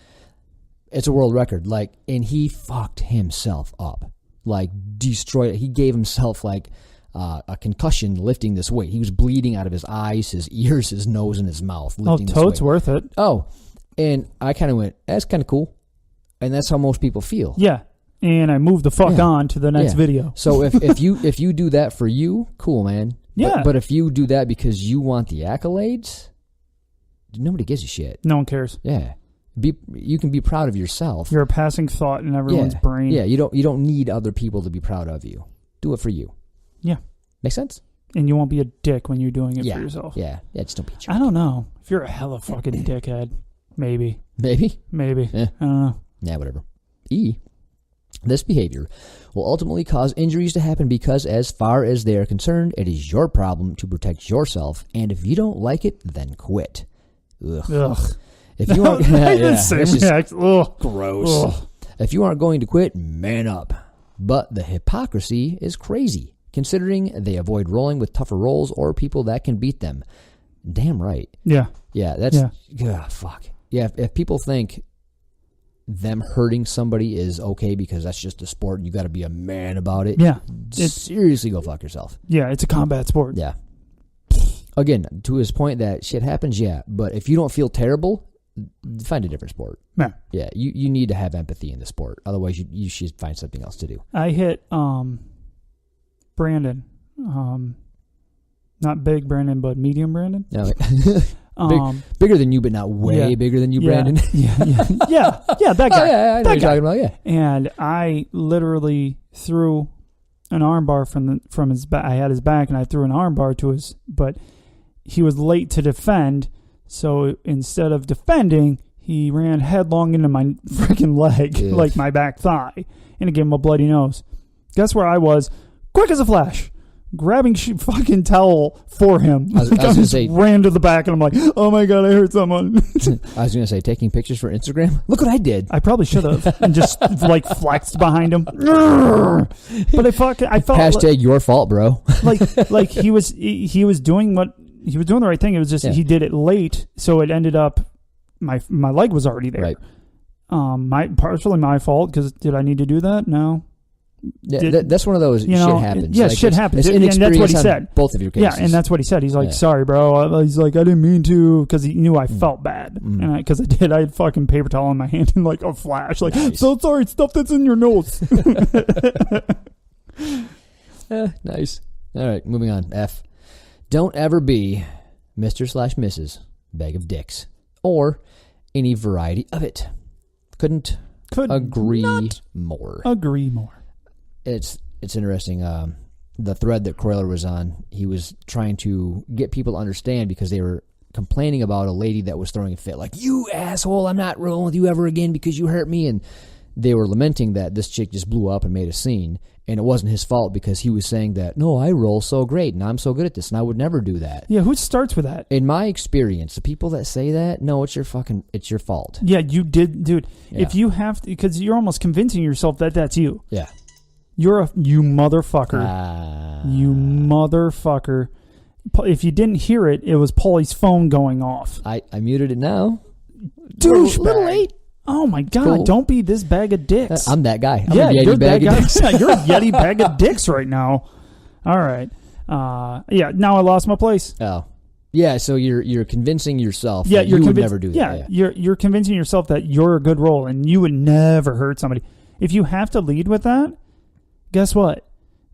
S1: It's a world record. Like, and he fucked himself up, like destroyed it. He gave himself like a concussion lifting this weight. He was bleeding out of his eyes, his ears, his nose, and his mouth. Lifting this weight.
S2: It's worth it.
S1: Oh, and I kind of went, that's kind of cool. And that's how most people feel.
S2: Yeah. And I moved the fuck on to the next video.
S1: So if you do that for you, cool, man.
S2: Yeah.
S1: But if you do that because you want the accolades, nobody gives a shit.
S2: No one cares.
S1: Yeah. You can be proud of yourself.
S2: You're a passing thought in everyone's brain.
S1: Yeah, you don't need other people to be proud of you. Do it for you.
S2: Yeah.
S1: Make sense?
S2: And you won't be a dick when you're doing it for yourself.
S1: Yeah. Yeah, just don't be a jerk.
S2: I don't know. If you're a hella fucking dickhead, maybe.
S1: Maybe?
S2: Yeah. I don't know.
S1: Yeah, whatever. E. This behavior will ultimately cause injuries to happen because as far as they are concerned, it is your problem to protect yourself, and if you don't like it, then quit. Ugh. If you aren't... gross. Ugh. If you aren't going to quit, man up. But the hypocrisy is crazy, considering they avoid rolling with tougher roles or people that can beat them. Damn right.
S2: Yeah.
S1: Yeah, that's... Yeah. Fuck. Yeah, if people think... them hurting somebody is okay because that's just a sport and you got to be a man about it.
S2: Yeah.
S1: Seriously, go fuck yourself.
S2: Yeah, it's a combat sport.
S1: Yeah. Again, to his point that shit happens, yeah. But if you don't feel terrible, find a different sport.
S2: Yeah.
S1: Yeah, you need to have empathy in the sport. Otherwise, you should find something else to do.
S2: I hit Brandon. Not big Brandon, but medium Brandon.
S1: No, bigger than you, but not way bigger than you, Brandon.
S2: Yeah, that guy.
S1: Oh, yeah, I know what you're talking about, yeah.
S2: And I literally threw an armbar from his back. I had his back, and I threw an armbar to his, but he was late to defend, so instead of defending, he ran headlong into my freaking leg, like my back thigh, and it gave him a bloody nose. Guess where I was? Quick as a flash. Grabbing fucking towel for him.
S1: I was going to say,
S2: ran to the back, and I'm like, oh my God, I hurt someone.
S1: I was going to say, taking pictures for Instagram? Look what I did.
S2: I probably should have, and just like flexed behind him. But I felt
S1: Hashtag your fault, bro.
S2: like he was doing the right thing. It was just he did it late, so it ended up my leg was already there.
S1: Right.
S2: Partially my fault, because did I need to do that? No.
S1: Yeah, that's one of those, shit happens.
S2: Yeah, shit happens.
S1: And
S2: that's what he said.
S1: Both of your cases.
S2: Yeah, and that's what he said. He's like, sorry, bro. He's like, I didn't mean to, because he knew I felt bad. And because I did. I had fucking paper towel in my hand and like a flash. Like, nice. So sorry, stuff that's in your nose.
S1: Nice. All right, moving on. F. Don't ever be Mr./Mrs. Bag of Dicks. Or any variety of it. Could agree more.
S2: Agree more.
S1: It's interesting. The thread that Croyler was on, he was trying to get people to understand because they were complaining about a lady that was throwing a fit. Like, you asshole, I'm not rolling with you ever again because you hurt me. And they were lamenting that this chick just blew up and made a scene. And it wasn't his fault because he was saying that, no, I roll so great and I'm so good at this and I would never do that.
S2: Yeah, who starts with that?
S1: In my experience, the people that say that, no, it's your fault.
S2: Yeah, you did, dude.
S1: Yeah.
S2: If you have to, because you're almost convincing yourself that that's you.
S1: Yeah.
S2: You motherfucker. You motherfucker. If you didn't hear it, it was Paulie's phone going off.
S1: I muted it now.
S2: Douchebag.
S1: Little late.
S2: Oh my God!
S1: Cool.
S2: Don't be this bag of dicks.
S1: I'm that guy. I'm
S2: a
S1: Yeti
S2: you're
S1: bag
S2: that
S1: of
S2: guy.
S1: dicks.
S2: Yeah, you're a Yeti bag of dicks right now. All right. Yeah. Now I lost my place.
S1: Oh. Yeah. So you're convincing yourself.
S2: Yeah.
S1: That you would never do that.
S2: Yeah. You're convincing yourself that you're a good roll and you would never hurt somebody. If you have to lead with that, guess what?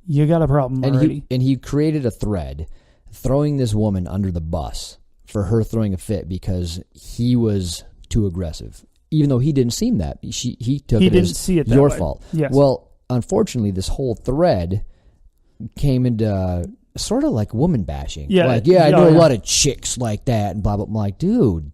S2: You got a problem already.
S1: He created a thread throwing this woman under the bus for her throwing a fit because he was too aggressive. Even though he didn't seem that. He took it as
S2: see it that
S1: your
S2: way.
S1: fault.
S2: Yes.
S1: Well, unfortunately, this whole thread came into sort of like woman bashing.
S2: Yeah.
S1: Like, I know a lot of chicks like that and blah, blah, blah. I'm like, dude,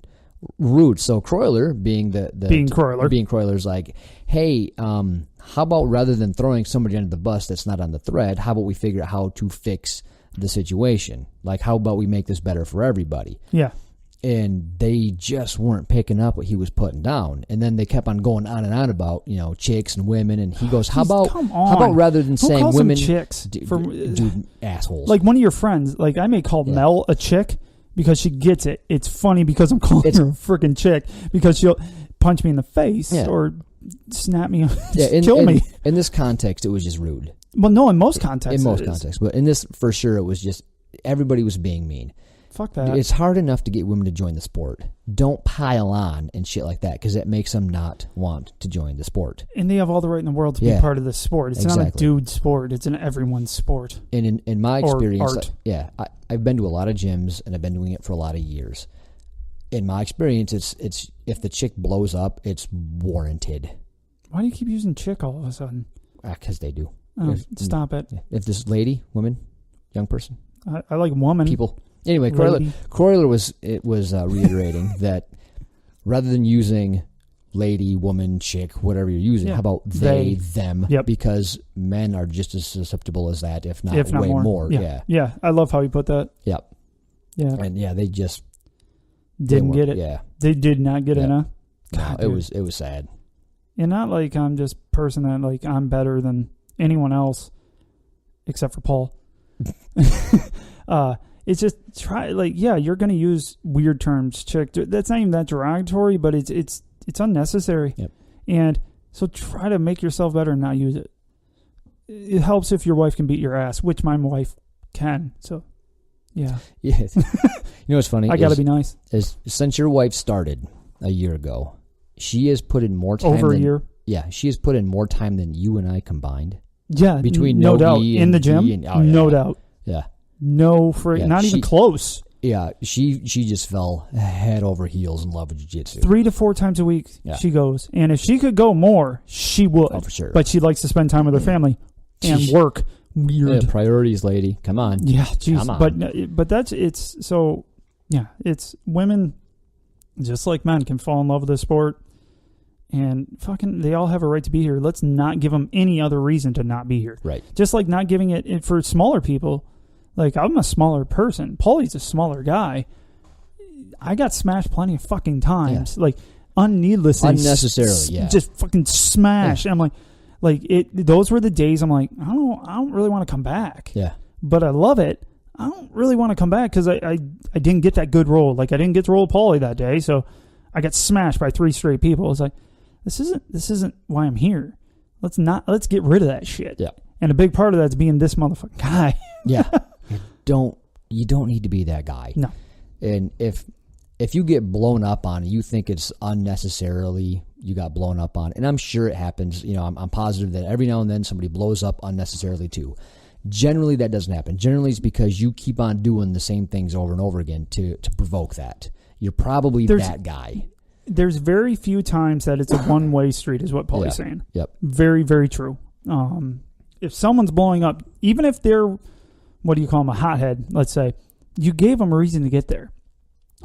S1: rude. So Croyler, being Croyler's like, hey, how about rather than throwing somebody under the bus that's not on the thread, how about we figure out how to fix the situation? Like, how about we make this better for everybody?
S2: Yeah.
S1: And they just weren't picking up what he was putting down. And then they kept on going on and on about, chicks and women. And he goes, how about rather than
S2: Who
S1: saying
S2: calls
S1: women,
S2: them chicks?
S1: Dude, assholes.
S2: Like one of your friends, like I may call Mel a chick because she gets it. It's funny because I'm calling her a freaking chick because she'll punch me in the face or snap me, kill me.
S1: In this context, it was just rude.
S2: Well, no, in most contexts.
S1: But in this, for sure, it was just everybody was being mean.
S2: Fuck that.
S1: It's hard enough to get women to join the sport. Don't pile on and shit like that because it makes them not want to join the sport.
S2: And they have all the right in the world to be part of this sport. It's not a dude sport. It's an everyone's sport.
S1: And in my experience,
S2: art.
S1: I've been to a lot of gyms and I've been doing it for a lot of years. In my experience, it's if the chick blows up, it's warranted.
S2: Why do you keep using chick all of a sudden?
S1: Because they do.
S2: Stop it.
S1: If this lady, woman, young person.
S2: I like woman.
S1: People. Anyway, Croyler was reiterating that rather than using lady, woman, chick, whatever you're using, how about they, them?
S2: Yep.
S1: Because men are just as susceptible as that, if not way more.
S2: Yeah, I love how you put that.
S1: Yep.
S2: Yeah.
S1: And they just
S2: didn't get it.
S1: Yeah.
S2: They did not get it, huh?
S1: God, it was sad.
S2: And not like I'm just person that like I'm better than anyone else except for Paul. It's just you're going to use weird terms, chick. That's not even that derogatory, but it's unnecessary.
S1: Yep.
S2: And so try to make yourself better and not use it. It helps if your wife can beat your ass, which my wife can. So, yeah.
S1: Yeah. You know what's funny?
S2: I got to be nice.
S1: Since your wife started a year ago, she has put in more time.
S2: Over a year?
S1: Yeah. She has put in more time than you and I combined.
S2: Yeah.
S1: Between
S2: no doubt. In the gym? No
S1: yeah.
S2: doubt.
S1: Yeah.
S2: No, not even close.
S1: Yeah. She just fell head over heels in love with jiu-jitsu.
S2: 3 to 4 times a week she goes. And if she could go more, she would.
S1: Oh, for sure.
S2: But she likes to spend time with her family and work. Weird.
S1: Yeah, priorities, lady. Come on.
S2: Yeah, geez.
S1: Come on.
S2: But it's so, yeah, it's women, just like men, can fall in love with the sport. And fucking, they all have a right to be here. Let's not give them any other reason to not be here.
S1: Right.
S2: Just like not giving it for smaller people. Like, I'm a smaller person. Paulie's a smaller guy. I got smashed plenty of fucking times. Yeah. Like, unnecessarily. Just fucking smash. Yeah. And I'm like, those were the days I'm like, I don't really want to come back.
S1: Yeah.
S2: But I love it. I don't really want to come back because I didn't get that good roll. Like, I didn't get to roll Paulie that day, so I got smashed by 3 straight people. It's like, this isn't why I'm here. Let's get rid of that shit.
S1: Yeah.
S2: And a big part of that's being this motherfucking guy.
S1: Yeah. You don't need to be that guy.
S2: No.
S1: And if you get blown up on, you think it's unnecessarily you got blown up on, and I'm sure it happens. You know, I'm positive that every now and then somebody blows up unnecessarily too. Generally, that doesn't happen. Generally, it's because you keep on doing the same things over and over again to provoke that. You're probably that guy.
S2: There's very few times that it's a one-way street, is what Paulie's saying.
S1: Yep.
S2: Very, very true. If someone's blowing up, even if they're, what do you call them, a hothead, let's say, you gave them a reason to get there.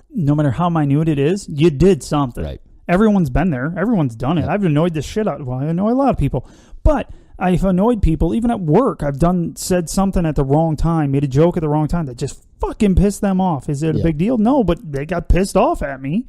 S2: No matter how minute it is, you did something.
S1: Right.
S2: Everyone's been there. Everyone's done it. I've annoyed the shit out. Well, I annoy a lot of people. But I've annoyed people, even at work. I've said something at the wrong time, made a joke at the wrong time that just fucking pissed them off. Is it a big deal? No, but they got pissed off at me.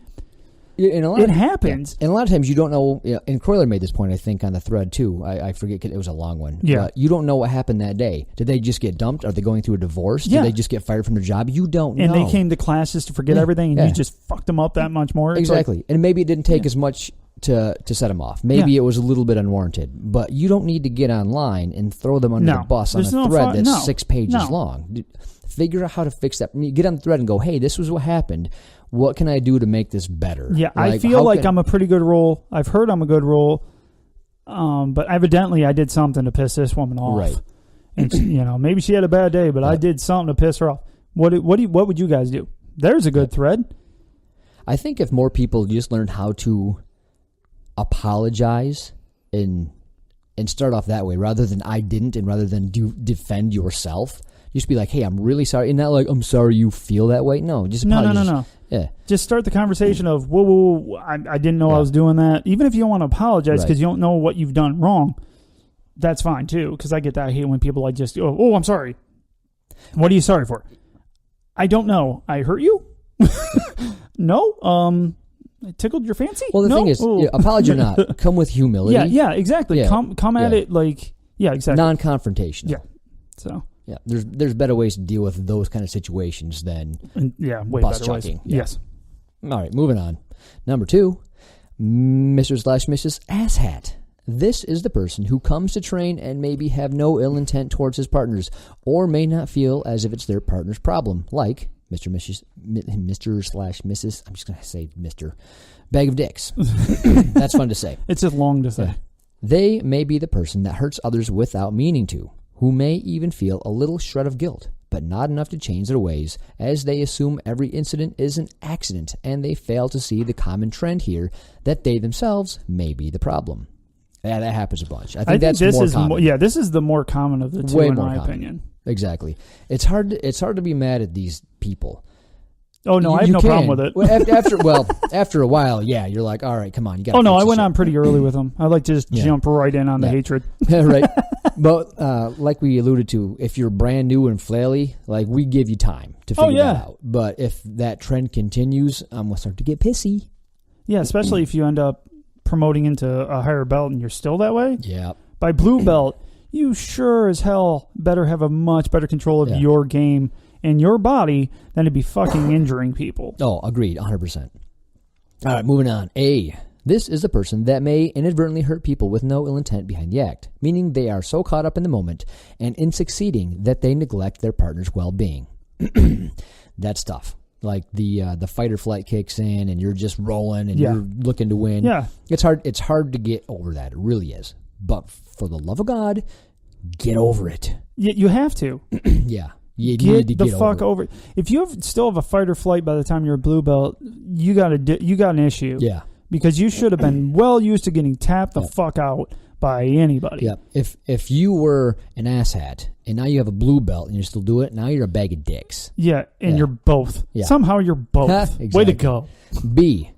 S2: It happens.
S1: Yeah. And a lot of times you don't know, and Croyler made this point, I think, on the thread too. I forget, it was a long one.
S2: Yeah.
S1: But you don't know what happened that day. Did they just get dumped? Are they going through a divorce? Did they just get fired from their job? You don't know.
S2: And they came to classes to forget everything, and you just fucked them up that much more.
S1: Exactly. And maybe it didn't take as much to set them off. Maybe it was a little bit unwarranted. But you don't need to get online and throw them under the bus on a thread that's 6 pages long. Figure out how to fix that. Get on the thread and go, hey, this was what happened. What can I do to make this better?
S2: Yeah, I feel like I'm a pretty good role. I've heard I'm a good role, but evidently I did something to piss this woman off.
S1: Right.
S2: And maybe she had a bad day, but I did something to piss her off. What would you guys do? There's a good thread.
S1: I think if more people just learned how to apologize and start off that way, rather than I didn't, and rather than defend yourself. Just be like, hey, I'm really sorry. And not like, I'm sorry you feel that way. No, just apologize.
S2: No.
S1: Yeah.
S2: Just start the conversation of, whoa, I didn't know I was doing that. Even if you don't want to apologize because you don't know what you've done wrong, that's fine too. Because I get that. I hate when people just go, oh, I'm sorry. What are you sorry for? I don't know. I hurt you? No. I tickled your fancy?
S1: Well, the thing is, apology or not, come with humility.
S2: Yeah, exactly. Yeah. Come at it like, exactly.
S1: Non-confrontational.
S2: Yeah. So...
S1: Yeah, there's better ways to deal with those kind of situations than
S2: way
S1: bus
S2: better
S1: chucking.
S2: Ways. Yes.
S1: All right, moving on. Number 2, Mr./Mrs. Asshat. This is the person who comes to train and maybe have no ill intent towards his partners, or may not feel as if it's their partner's problem, like Mr/Mrs. I'm just going to say Mr. Bag of Dicks. That's fun to say.
S2: It's just long to say.
S1: Yeah. They may be the person that hurts others without meaning to, who may even feel a little shred of guilt, but not enough to change their ways, as they assume every incident is an accident, and they fail to see the common trend here that they themselves may be the problem. Yeah, that happens a bunch. I think that's more common.
S2: This is the more common of the two, in my opinion.
S1: Exactly. It's hard to be mad at these people.
S2: Oh, no, I have no problem with it.
S1: After a while, you're like, all right, come on. You got.
S2: Oh, no, I went on pretty early with them. I like to just jump right in on the hatred.
S1: Right. But like we alluded to, if you're brand new and flaily, like we give you time to figure that out. But if that trend continues, I'm going to start to get pissy.
S2: Yeah, especially if you end up promoting into a higher belt and you're still that way.
S1: Yeah.
S2: By blue belt, you sure as hell better have a much better control of your game and your body than to be fucking injuring people.
S1: Oh, agreed, 100%. All right, moving on. This is the person that may inadvertently hurt people with no ill intent behind the act, meaning they are so caught up in the moment and in succeeding that they neglect their partner's well-being. That's tough. Like the fight or flight kicks in and you're just rolling and you're looking to win.
S2: Yeah.
S1: It's hard to get over that. It really is. But for the love of God, get over it.
S2: You have to.
S1: Yeah. You need to get
S2: fuck over it. If you still have a fight or flight by the time you're a blue belt, you got an issue.
S1: Yeah.
S2: Because you should have been well used to getting tapped the fuck out by anybody.
S1: Yeah. If you were an asshat and now you have a blue belt and you still do it, now you're a bag of dicks.
S2: Yeah, and you're both.
S1: Yeah.
S2: Somehow you're both.
S1: Exactly.
S2: Way to go.
S1: B.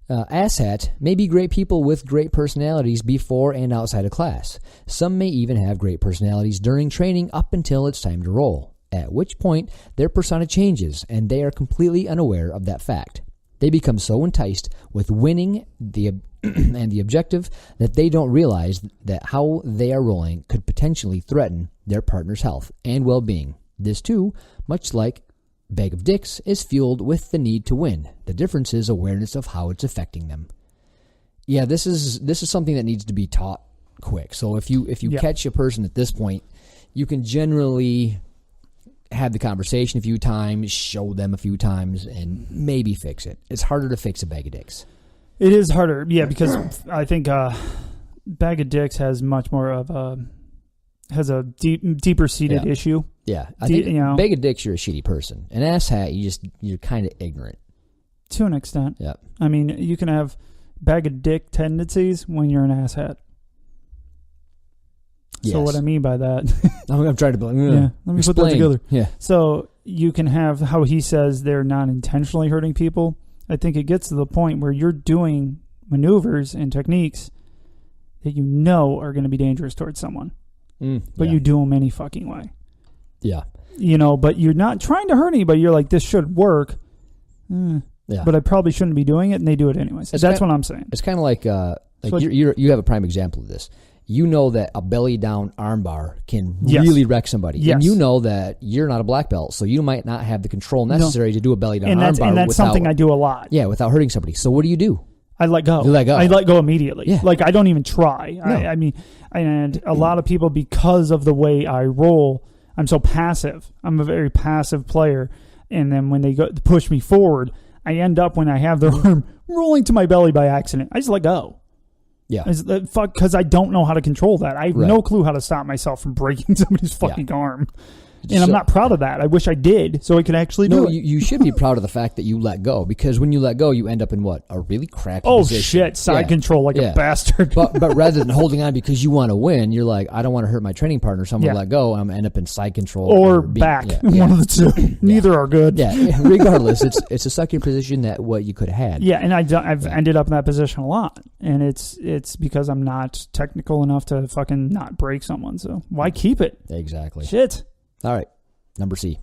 S1: Asshat may be great people with great personalities before and outside of class. Some may even have great personalities during training up until it's time to roll, at which point their persona changes and they are completely unaware of that fact. They become so enticed with winning and the objective that they don't realize that how they are rolling could potentially threaten their partner's health and well-being. This too, much like bag of dicks, is fueled with the need to win. The difference is awareness of how it's affecting them. Yeah, this is something that needs to be taught quick. So if you catch a person at this point, you can generally have the conversation a few times, show them a few times, and maybe fix it. It's harder to fix a bag of dicks.
S2: It is harder, yeah, because I think bag of dicks has much more of a deeper seated issue.
S1: Yeah, I think bag of dicks, you're a shitty person. An asshat, you're kind of ignorant
S2: to an extent.
S1: Yeah,
S2: I mean, you can have bag of dick tendencies when you're an asshat.
S1: Yes.
S2: So what I mean by that,
S1: I'm trying to
S2: let me put that together.
S1: Yeah.
S2: So you can have how he says they're not intentionally hurting people. I think it gets to the point where you're doing maneuvers and techniques that you know are going to be dangerous towards someone, but you do them any fucking way.
S1: Yeah.
S2: But you're not trying to hurt anybody. You're like, this should work. Yeah. But I probably shouldn't be doing it, and they do it anyways. That's what I'm saying.
S1: It's kind of like you have a prime example of this. You know that a belly down armbar can really wreck somebody. Yes. And you know that you're not a black belt, so you might not have the control necessary to do a belly down armbar.
S2: And that's something I do a lot.
S1: Yeah, without hurting somebody. So what do?
S2: I let go.
S1: You let go.
S2: I let go immediately. Yeah. Like, I don't even try.
S1: No.
S2: I mean, and a lot of people, because of the way I roll, I'm so passive. I'm a very passive player. And then when they go to push me forward, I end up, when I have their arm rolling to my belly by accident, I just let go.
S1: Yeah.
S2: Because I don't know how to control that. I have no clue how to stop myself from breaking somebody's fucking arm. And I'm not proud of that. I wish I did, so I could actually do it.
S1: You should be proud of the fact that you let go, because when you let go, you end up in what? A really crappy position.
S2: Oh, shit. Side control like a bastard.
S1: but rather than holding on because you want to win, you're like, I don't want to hurt my training partner, so I'm going to let go, and I'm going to end up in side control.
S2: Or back. One of the two. Neither are good.
S1: Yeah. Regardless, it's a sucking position that what you could have had.
S2: Yeah, and I've ended up in that position a lot. And it's because I'm not technical enough to fucking not break someone. So why keep it?
S1: Exactly.
S2: Shit.
S1: All right. Number C.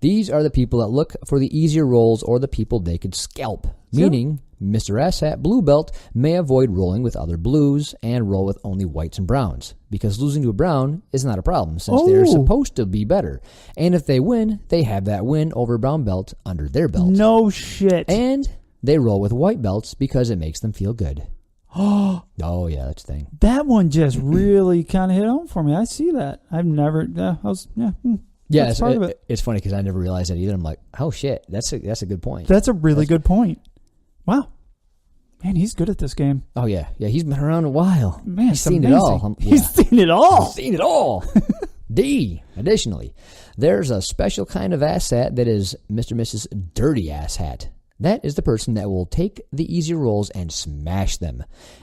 S1: These are the people that look for the easier rolls or the people they could scalp. Meaning, Mr. Asshat Blue Belt may avoid rolling with other blues and roll with only whites and browns, because losing to a brown is not a problem, since they're supposed to be better. And if they win, they have that win over a brown belt under their belt.
S2: No shit.
S1: And they roll with white belts because it makes them feel good. Oh yeah, that's the thing.
S2: That one just really kind of hit home for me. I see that. I've never.
S1: Yeah, it's funny because I never realized that either. I'm like, oh shit, that's a good point.
S2: That's a really good point. Wow, man, he's good at this game.
S1: Oh yeah, he's been around a while.
S2: Man,
S1: he's seen it all.
S2: He's seen it all.
S1: He's seen it all. D. Additionally, there's a special kind of asshat that is Mr. and Mrs. Dirty Asshat. That is the person that will take the easier rolls and smash them,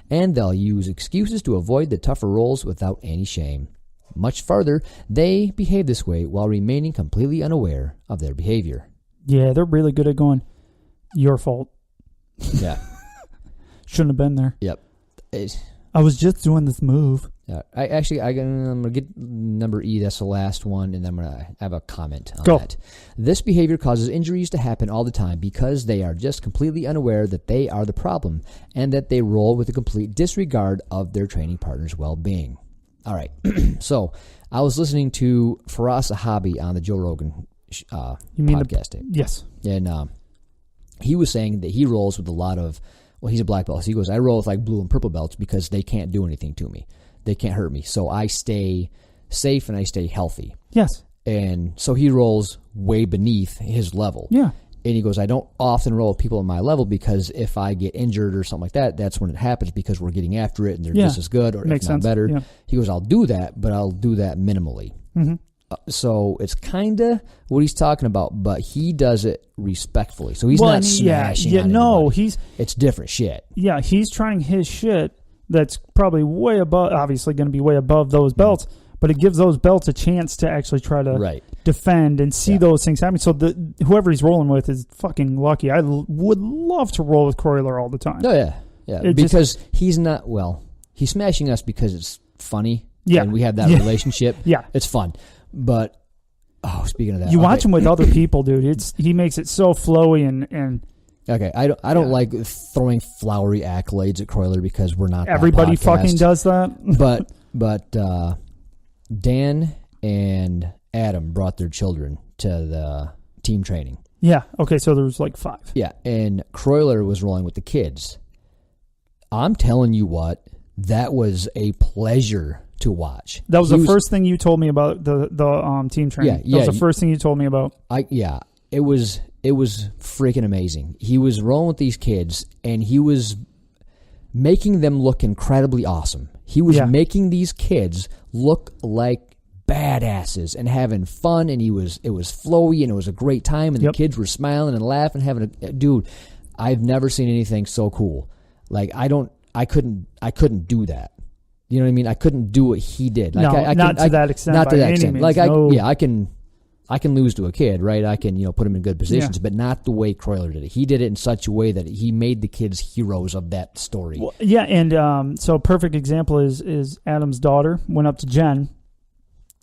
S1: and they'll use excuses to avoid the tougher rolls without any shame. Much farther, they behave this way while remaining completely unaware of their behavior.
S2: Yeah, they're really good at going, your fault.
S1: Yeah.
S2: Shouldn't have been there.
S1: Yep.
S2: I was just doing this move.
S1: I'm going to get number E. That's the last one, and then I'm going to have a comment on that. This behavior causes injuries to happen all the time because they are just completely unaware that they are the problem and that they roll with a complete disregard of their training partner's well-being. All right. So I was listening to Faraz Sahabi on the Joe Rogan podcast.
S2: Yes.
S1: And he was saying that he rolls with a lot of well, he's a black belt. So he goes, I roll with like blue and purple belts because they can't do anything to me. They can't hurt me. So I stay safe and I stay healthy.
S2: Yes.
S1: And so he rolls way beneath his level.
S2: Yeah.
S1: And he goes, I don't often roll with people on my level because if I get injured or something like that, that's when it happens because we're getting after it and they're just as good or if not better. Yeah. He goes, I'll do that, but I'll do that minimally. Mm-hmm. So it's kind of what he's talking about, but he does it respectfully. So he's not smashing on anybody. It's different shit.
S2: Yeah, he's trying his shit that's probably way above, obviously going to be way above those belts, but it gives those belts a chance to actually try to defend and see those things happen. So whoever he's rolling with is fucking lucky. I would love to roll with Croyler all the time.
S1: Oh, yeah. Yeah, because he's not, he's smashing us because it's funny. Yeah. And we have that relationship.
S2: Yeah.
S1: It's fun. But, speaking of that.
S2: You watch him with other people, dude. He makes it so flowy and
S1: okay, I don't like throwing flowery accolades at Croyler because we're not
S2: everybody fucking does that.
S1: but Dan and Adam brought their children to the team training.
S2: Yeah. Okay, so there was like 5.
S1: Yeah, and Croyler was rolling with the kids. I'm telling you what, that was a pleasure to watch.
S2: That was the first thing you told me about the team training. Yeah, that was the first thing you told me about.
S1: It was freaking amazing. He was rolling with these kids, and he was making them look incredibly awesome. He was making these kids look like badasses and having fun, and it was flowy, and it was a great time, and the kids were smiling and laughing, dude, I've never seen anything so cool. Like, I couldn't do that. You know what I mean? I couldn't do what he did. Like,
S2: not to that extent.
S1: Not to that extent. Like, I can lose to a kid, right? I can, put him in good positions, but not the way Croyler did it. He did it in such a way that he made the kids heroes of that story.
S2: Well, yeah, and so a perfect example is Adam's daughter went up to Jen,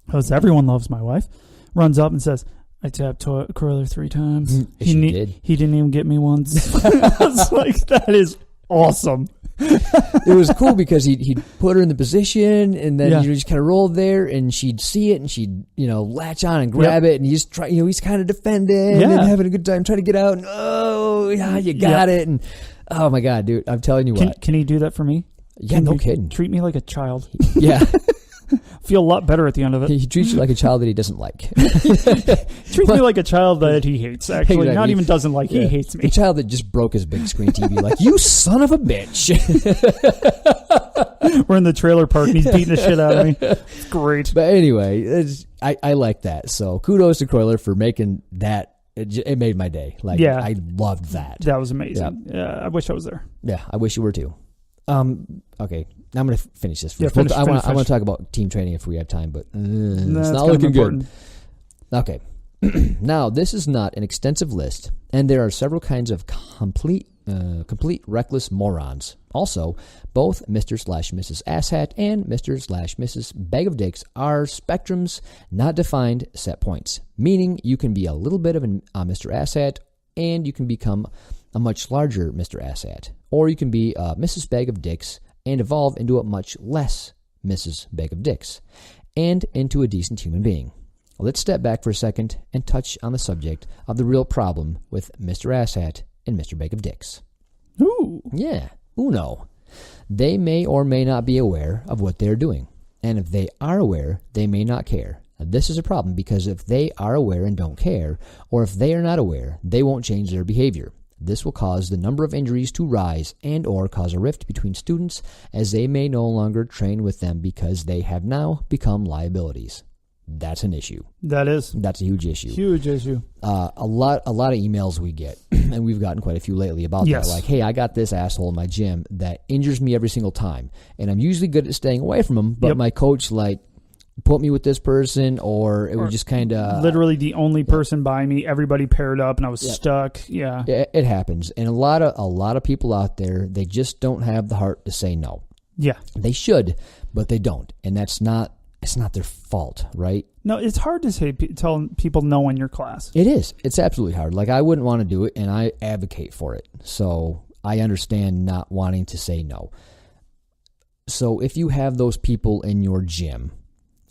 S2: because everyone loves my wife, runs up and says, I tapped Croyler 3 times.
S1: She did.
S2: He didn't even get me once. I was like, that is awesome.
S1: It was cool because he'd put her in the position, and then just kind of rolled there, and she'd see it, and she'd latch on and grab it, and he's he's kind of defending and having a good time trying to get out, and you got it, and oh my god, dude, I'm telling you what,
S2: can he do that for me?
S1: Yeah, no kidding.
S2: Treat me like a child.
S1: Yeah.
S2: Feel a lot better at the end of it.
S1: He treats you like a child that he doesn't like.
S2: Treats me like a child that he hates, actually. Exactly. Not even doesn't like, he hates me.
S1: A child that just broke his big screen TV. Like, you son of a bitch.
S2: We're in the trailer park and he's beating the shit out of me. It's great.
S1: But anyway, I like that. So kudos to Croyler for making that. It made my day. Like, I loved that.
S2: That was amazing. Yeah, I wish I was there.
S1: Yeah, I wish you were too. Okay, now I'm going to finish this first. I want to talk about team training if we have time, but it's not looking good. Okay, now this is not an extensive list, and there are several kinds of complete reckless morons. Also, both Mr./Mrs. Asshat and Mr./Mrs. Bag of Dicks are spectrums, not defined set points, meaning you can be a little bit of a Mr. Asshat, and you can become a much larger Mr. Asshat, or you can be a Mrs. Bag of Dicks and evolve into a much less Mrs. Bag of Dicks, and into a decent human being. Let's step back for a second and touch on the subject of the real problem with Mr. Asshat and Mr. Bag of Dicks.
S2: Ooh.
S1: Yeah, uno. They may or may not be aware of what they're doing, and if they are aware, they may not care. Now, this is a problem because if they are aware and don't care, or if they are not aware, they won't change their behavior. This will cause the number of injuries to rise and or cause a rift between students as they may no longer train with them because they have now become liabilities. That's an issue. That's a huge issue.
S2: Huge issue.
S1: A lot of emails we get, and we've gotten quite a few lately about that. Like, hey, I got this asshole in my gym that injures me every single time, and I'm usually good at staying away from him, but my coach put me with this person, or it was just kind of
S2: literally the only person by me. Everybody paired up, and I was stuck. Yeah,
S1: it happens, and a lot of people out there, they just don't have the heart to say no.
S2: Yeah,
S1: they should, but they don't, and it's not their fault, right?
S2: No, it's hard to tell people no in your class.
S1: It is. It's absolutely hard. Like, I wouldn't want to do it, and I advocate for it. So I understand not wanting to say no. So if you have those people in your gym,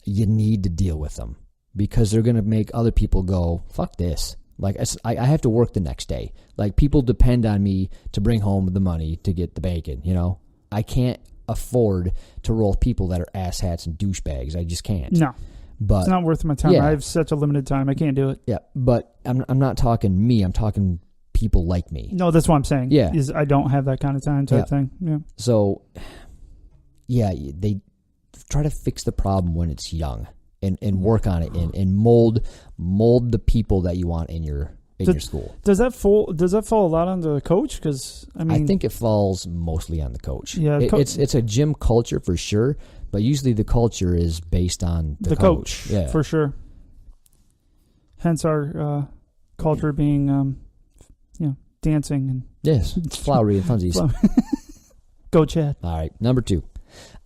S1: you need to deal with them because they're going to make other people go, fuck this. Like, I have to work the next day. Like, people depend on me to bring home the money to get the bacon, you know? I can't afford to roll with people that are asshats and douchebags. I just can't.
S2: No.
S1: But
S2: it's not worth my time.
S1: Yeah.
S2: I have such a limited time. I can't do it.
S1: Yeah, but I'm not talking me. I'm talking people like me.
S2: No, that's what I'm saying.
S1: Yeah.
S2: Is I don't have that kind of time type thing. Yeah.
S1: So, yeah, they try to fix the problem when it's young and work on it and mold the people that you want in your school.
S2: Does that fall a lot on the coach? Because I
S1: think it falls mostly on the coach.
S2: Yeah,
S1: it's a gym culture for sure, but usually the culture is based on the coach. Yeah,
S2: for sure. Hence our culture being, dancing and
S1: yes, flowery and funsies.
S2: Go Chad.
S1: All right, number 2.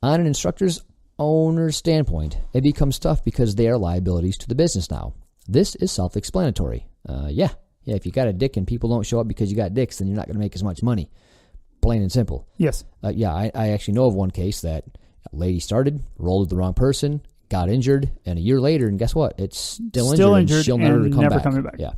S1: On an instructor's owner's standpoint, it becomes tough because they are liabilities to the business now. This is self-explanatory. Yeah, if you got a dick and people don't show up because you got dicks, then you're not going to make as much money. Plain and simple.
S2: Yes.
S1: I actually know of one case that a lady started, rolled with the wrong person, got injured, and a year later, and guess what? It's still injured and she'll never come
S2: coming back.
S1: Yeah.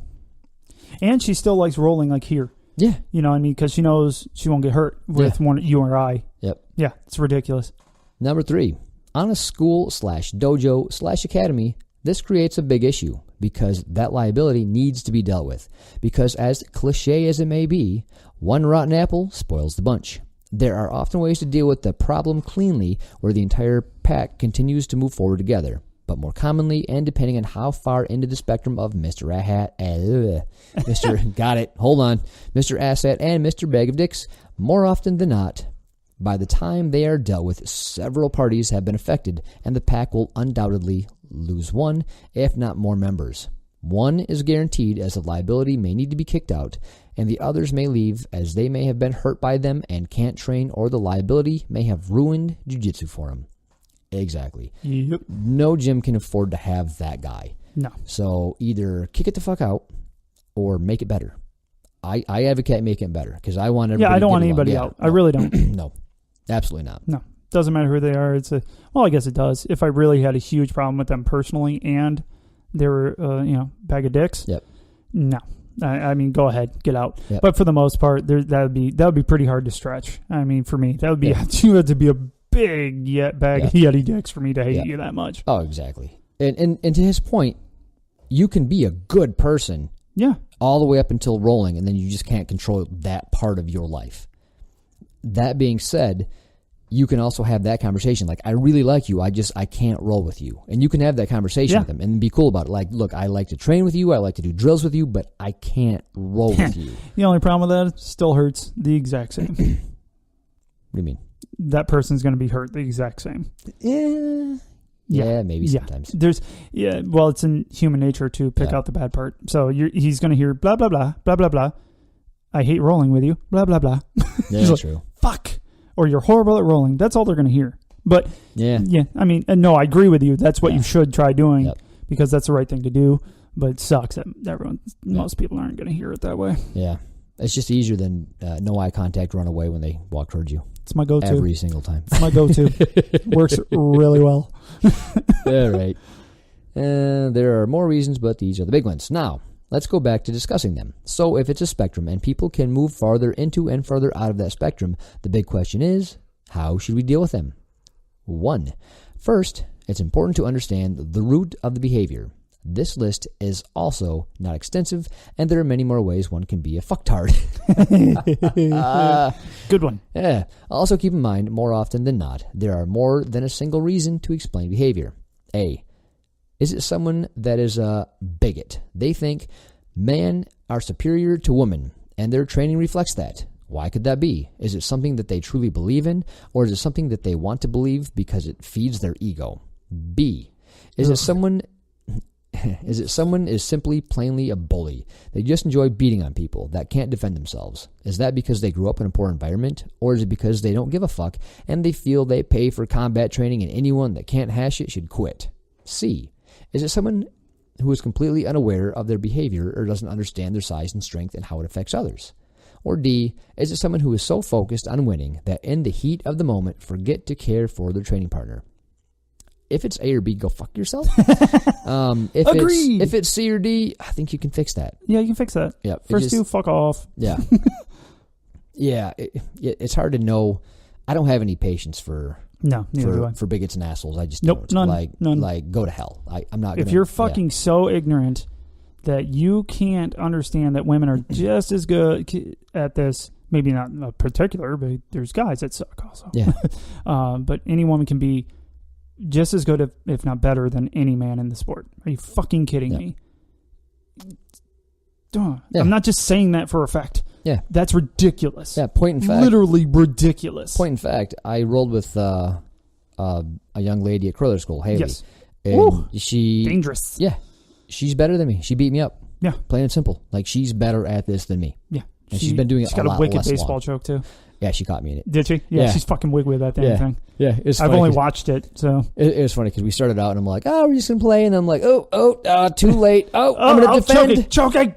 S2: And she still likes rolling like here.
S1: Yeah.
S2: You know what I mean? Because she knows she won't get hurt with you or I.
S1: Yep.
S2: Yeah, it's ridiculous.
S1: Number 3, on a school/dojo/academy, this creates a big issue because that liability needs to be dealt with. Because as cliche as it may be, one rotten apple spoils the bunch. There are often ways to deal with the problem cleanly where the entire pack continues to move forward together. But more commonly, and depending on how far into the spectrum of Mr. Asset and Mr. Bag of Dicks, more often than not, by the time they are dealt with, several parties have been affected, and the pack will undoubtedly lose one, if not more members. One is guaranteed as the liability may need to be kicked out, and the others may leave as they may have been hurt by them and can't train, or the liability may have ruined jiu-jitsu for them. Exactly.
S2: Yep.
S1: No gym can afford to have that guy.
S2: No.
S1: So either kick it the fuck out or make it better. I advocate making it better because I want everybody.
S2: Yeah, I don't want
S1: along.
S2: anybody out. I really don't.
S1: No, absolutely not.
S2: No, doesn't matter who they are. Well, I guess it does. If I really had a huge problem with them personally and they were, bag of dicks.
S1: Yep.
S2: No. I mean, go ahead, get out.
S1: Yep.
S2: But for the most part, that would be pretty hard to stretch. I mean, for me, that would be you had to be a big bag of Yeti dicks for me to hate you that much.
S1: Oh, exactly. And to his point, you can be a good person, all the way up until rolling, and then you just can't control that part of your life. That being said, you can also have that conversation. Like, I really like you, I can't roll with you, and you can have that conversation with them and be cool about it. Like, look, I like to train with you, I like to do drills with you, but I can't roll with you.
S2: The only problem with that, it still hurts the exact same.
S1: What do you mean?
S2: That person's going to be hurt the exact same.
S1: Yeah, maybe sometimes.
S2: Well, it's in human nature to pick out the bad part. So he's going to hear blah, blah, blah, blah, blah, blah. I hate rolling with you, blah, blah, blah.
S1: Yeah, that's true.
S2: Fuck. Or you're horrible at rolling. That's all they're going to hear. But, I mean, no, I agree with you. That's what you should try doing because that's the right thing to do. But it sucks that most people aren't going to hear it that way. Yeah.
S1: It's just easier than no eye contact, run away when they walk towards you.
S2: It's my go-to.
S1: Every single time.
S2: It's my go-to. Works really well.
S1: All right. There are more reasons, but these are the big ones. Now, let's go back to discussing them. So if it's a spectrum and people can move farther into and further out of that spectrum, the big question is, how should we deal with them? 1. First, it's important to understand the root of the behavior. This list is also not extensive, and there are many more ways one can be a fucktard.
S2: Good one.
S1: Yeah. Also keep in mind, more often than not, there are more than a single reason to explain behavior. A. Is it someone that is a bigot? They think men are superior to women, and their training reflects that. Why could that be? Is it something that they truly believe in, or is it something that they want to believe because it feeds their ego? B. Is it someone is simply plainly a bully? They just enjoy beating on people that can't defend themselves. Is that because they grew up in a poor environment, or is it because they don't give a fuck and they feel they pay for combat training and anyone that can't hash it should quit? C. Is it someone who is completely unaware of their behavior or doesn't understand their size and strength and how it affects others? Or D. Is it someone who is so focused on winning that in the heat of the moment forget to care for their training partner? if it's A or B, go fuck yourself.
S2: Agreed.
S1: If it's C or D, I think you can fix that.
S2: Yeah, you can fix that.
S1: Yeah.
S2: First two, fuck off.
S1: Yeah. Yeah. It's hard to know. I don't have any patience for bigots and assholes. I just don't.
S2: None.
S1: Like, go to hell. I'm not.
S2: If you're fucking so ignorant that you can't understand that women are just as good at this, maybe not in particular, but there's guys that suck also.
S1: Yeah.
S2: But any woman can be just as good, if not better, than any man in the sport. Are you fucking kidding me? Yeah. I'm not just saying that for a fact.
S1: Yeah.
S2: That's ridiculous.
S1: Yeah, point in fact.
S2: Literally ridiculous.
S1: Point in fact, I rolled with a young lady at curler school, Haley.
S2: Yes.
S1: And she...
S2: Dangerous.
S1: Yeah. She's better than me. She beat me up.
S2: Yeah.
S1: Plain and simple. Like, she's better at this than me.
S2: Yeah.
S1: And she's been doing it a lot less.
S2: She's got a wicked baseball choke, too.
S1: Yeah, she caught me in it.
S2: Did she? Yeah. She's fucking wicked with that damn thing.
S1: Yeah,
S2: I've only watched it, so.
S1: It was funny because we started out and I'm like, we're just going to play. And I'm like, too late. I'm going to defend.
S2: Choking.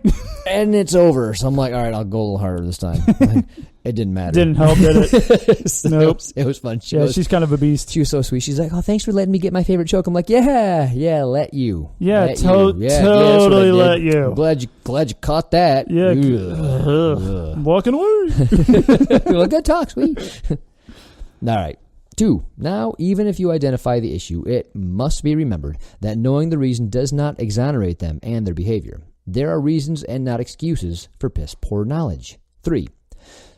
S1: And it's over. So I'm like, all right, I'll go a little harder this time. It didn't matter.
S2: Didn't help, did it?
S1: So
S2: nope.
S1: It was fun.
S2: She's kind of a beast.
S1: She was so sweet. She's like, thanks for letting me get my favorite choke. I'm like, let you.
S2: Yeah, totally let you.
S1: I'm glad you caught that.
S2: Yeah. I'm walking away.
S1: Well, good talk, sweet. All right. 2. Now, even if you identify the issue, it must be remembered that knowing the reason does not exonerate them and their behavior. There are reasons and not excuses for piss poor knowledge. 3.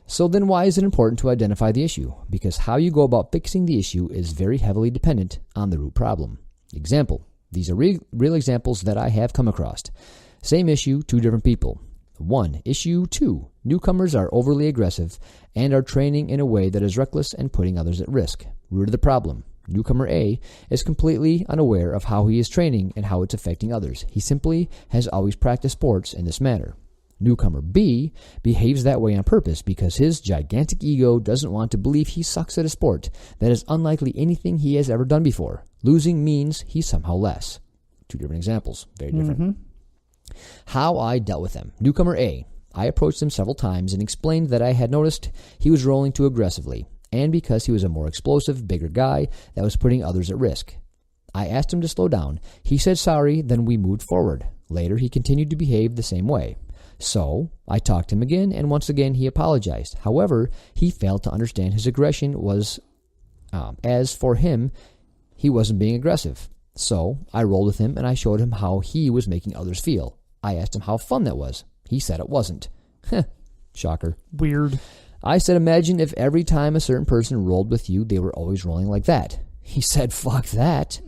S1: So then why is it important to identify the issue? Because how you go about fixing the issue is very heavily dependent on the root problem. Example. These are real examples that I have come across. Same issue, 2 different people. 1. Issue 2. Newcomers are overly aggressive and are training in a way that is reckless and putting others at risk. Root of the problem. Newcomer A is completely unaware of how he is training and how it's affecting others. He simply has always practiced sports in this manner. Newcomer B behaves that way on purpose because his gigantic ego doesn't want to believe he sucks at a sport that is unlikely anything he has ever done before. Losing means he's somehow less. 2 different examples. Very different. Mm-hmm. How I dealt with them. Newcomer A. I approached him several times and explained that I had noticed he was rolling too aggressively, and because he was a more explosive, bigger guy that was putting others at risk. I asked him to slow down. He said sorry, then we moved forward. Later, he continued to behave the same way. So, I talked to him again, and once again he apologized. However, he failed to understand his aggression was, as for him, he wasn't being aggressive. So, I rolled with him, and I showed him how he was making others feel. I asked him how fun that was. He said it wasn't. Shocker.
S2: Weird.
S1: I said, imagine if every time a certain person rolled with you, they were always rolling like that. He said, fuck that.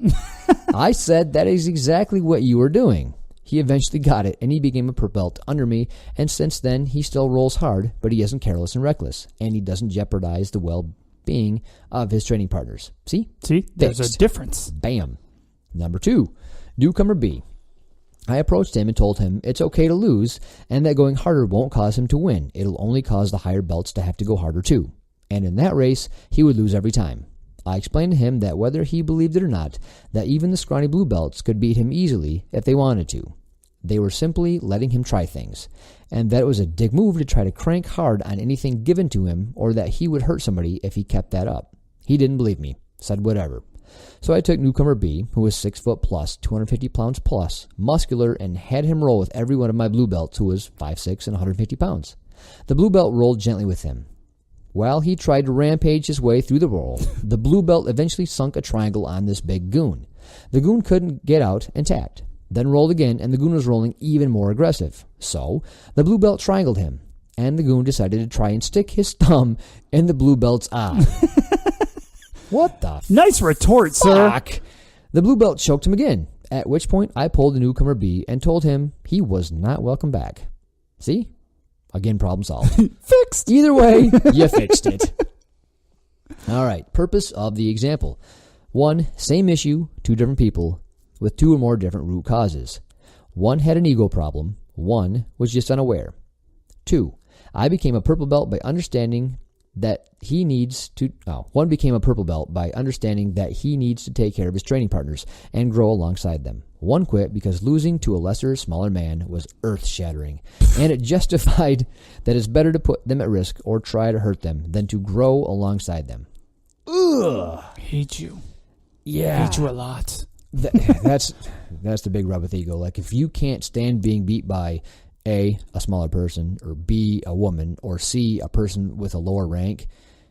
S1: I said, that is exactly what you were doing. He eventually got it, and he became a purple belt under me, and since then, he still rolls hard, but he isn't careless and reckless, and he doesn't jeopardize the well-being of his training partners. See?
S2: There's a difference.
S1: Bam. Number 2, newcomer B. I approached him and told him it's okay to lose, and that going harder won't cause him to win. It'll only cause the higher belts to have to go harder too. And in that race, he would lose every time. I explained to him that whether he believed it or not, that even the scrawny blue belts could beat him easily if they wanted to. They were simply letting him try things, and that it was a dick move to try to crank hard on anything given to him, or that he would hurt somebody if he kept that up. He didn't believe me, said whatever. So I took newcomer B, who was 6 foot plus, 250 pounds plus, muscular, and had him roll with every one of my blue belts, who was 5'6" and 150 pounds. The blue belt rolled gently with him. While he tried to rampage his way through the roll, the blue belt eventually sunk a triangle on this big goon. The goon couldn't get out and tapped. Then rolled again, and the goon was rolling even more aggressive. So, the blue belt triangled him, and the goon decided to try and stick his thumb in the blue belt's eye. What the
S2: Nice retort,
S1: fuck?
S2: Sir.
S1: The blue belt choked him again, at which point I pulled the newcomer B and told him he was not welcome back. See? Again, problem solved.
S2: Fixed.
S1: Either way, you fixed it. All right, purpose of the example. 1, same issue, 2 different people, with 2 or more different root causes. 1 had an ego problem. 1 was just unaware. 2, I became a purple belt by understanding that he needs to... one became a purple belt by understanding that he needs to take care of his training partners and grow alongside them. 1 quit because losing to a lesser, smaller man was earth-shattering, and it justified that it's better to put them at risk or try to hurt them than to grow alongside them. Ugh.
S2: I hate you.
S1: Yeah.
S2: Beat you a lot.
S1: That's the big rub with ego. Like, if you can't stand being beat by A, a smaller person, or B, a woman, or C, a person with a lower rank,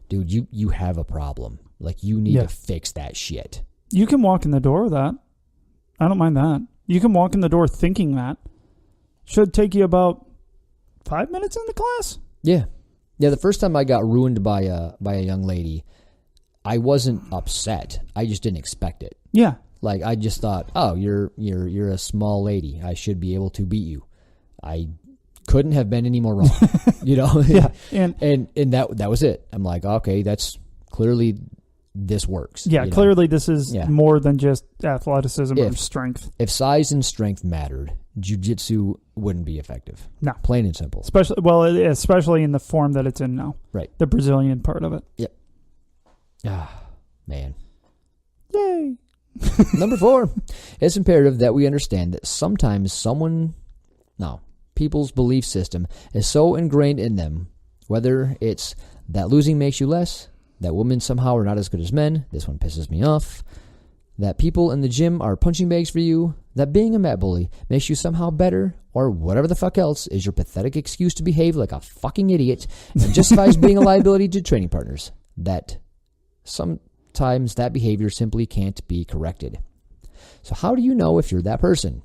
S1: dude, you have a problem. Like, you need to fix that shit.
S2: You can walk in the door with that. I don't mind that. You can walk in the door thinking that. Should take you about 5 minutes in the class.
S1: Yeah. Yeah, the first time I got ruined by a young lady, I wasn't upset. I just didn't expect it.
S2: Yeah.
S1: Like, I just thought, oh, you're a small lady. I should be able to beat you. I couldn't have been any more wrong.
S2: Yeah.
S1: And that was it. I'm like, okay, that's clearly this works.
S2: Yeah, clearly this is more than just athleticism or strength.
S1: If size and strength mattered, jiu-jitsu wouldn't be effective.
S2: No.
S1: Plain and simple.
S2: Especially in the form that it's in now.
S1: Right.
S2: The Brazilian part of it.
S1: Yep. Ah, man.
S2: Yay.
S1: Number 4, it's imperative that we understand that sometimes people's belief system is so ingrained in them, whether it's that losing makes you less, that women somehow are not as good as men, this one pisses me off, that people in the gym are punching bags for you, that being a mat bully makes you somehow better, or whatever the fuck else is your pathetic excuse to behave like a fucking idiot and justifies being a liability to training partners, that sometimes that behavior simply can't be corrected. So how do you know if you're that person?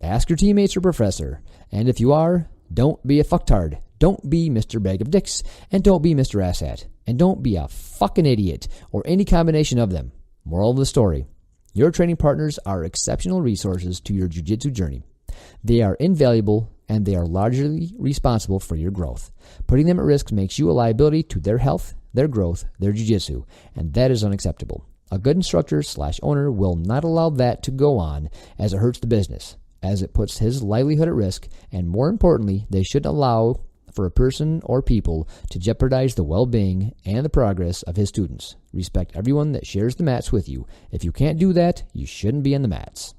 S1: Ask your teammates or professor. And if you are, don't be a fucktard. Don't be Mr. Bag of Dicks. And don't be Mr. Asshat. And don't be a fucking idiot or any combination of them. Moral of the story. Your training partners are exceptional resources to your jiu-jitsu journey. They are invaluable and they are largely responsible for your growth. Putting them at risk makes you a liability to their health, their growth, their jiu-jitsu, and that is unacceptable. A good instructor/owner will not allow that to go on, as it hurts the business, as it puts his livelihood at risk, and more importantly, they shouldn't allow for a person or people to jeopardize the well-being and the progress of his students. Respect everyone that shares the mats with you. If you can't do that, you shouldn't be on the mats.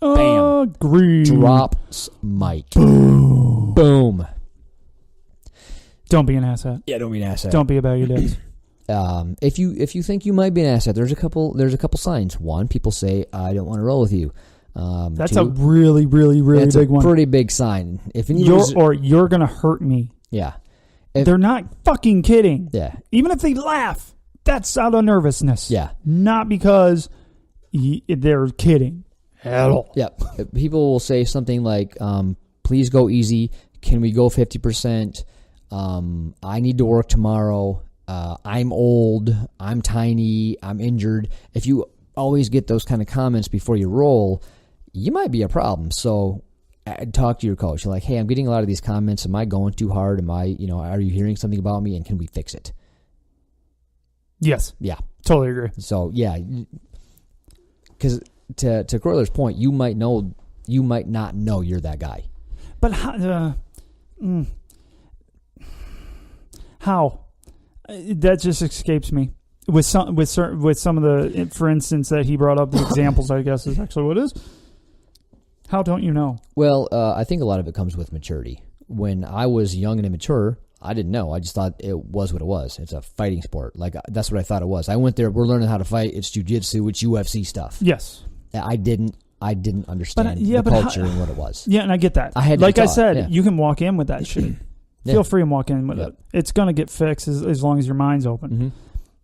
S1: Bam.
S2: Agreed.
S1: Drops mic. Boom. Boom.
S2: Don't be an asshat.
S1: Yeah, don't be an asshat.
S2: Don't be a bag of dicks.
S1: If you think you might be an asset, there's a couple signs. One, people say, I don't want to roll with you.
S2: That's
S1: 2,
S2: a really, really, really
S1: that's
S2: big
S1: a
S2: one.
S1: pretty big sign. If
S2: you're gonna hurt me.
S1: Yeah.
S2: They're not fucking kidding.
S1: Yeah.
S2: Even if they laugh, that's out of nervousness.
S1: Yeah.
S2: Not because they're kidding at all.
S1: Yeah. People will say something like, please go easy. Can we go 50%? I need to work tomorrow. I'm old. I'm tiny. I'm injured. If you always get those kind of comments before you roll, you might be a problem. So talk to your coach. You're like, hey, I'm getting a lot of these comments. Am I going too hard? Are you hearing something about me, and can we fix it?
S2: Yes.
S1: Yeah.
S2: Totally agree.
S1: So, yeah. Because to Croyler's point, you might not know you're that guy.
S2: But how? That just escapes me. With some of the, for instance, that he brought up, the examples, I guess, is actually what it is. How don't you know?
S1: Well, I think a lot of it comes with maturity. When I was young and immature, I didn't know. I just thought it was what it was. It's a fighting sport. Like, that's what I thought it was. I went there. We're learning how to fight. It's jiu-jitsu. It's UFC stuff.
S2: Yes.
S1: I didn't understand the culture and what it was.
S2: Yeah, and I get that. I said, you can walk in with that shit. Feel free and walk in with it. It's going to get fixed as long as your mind's open. Mm-hmm.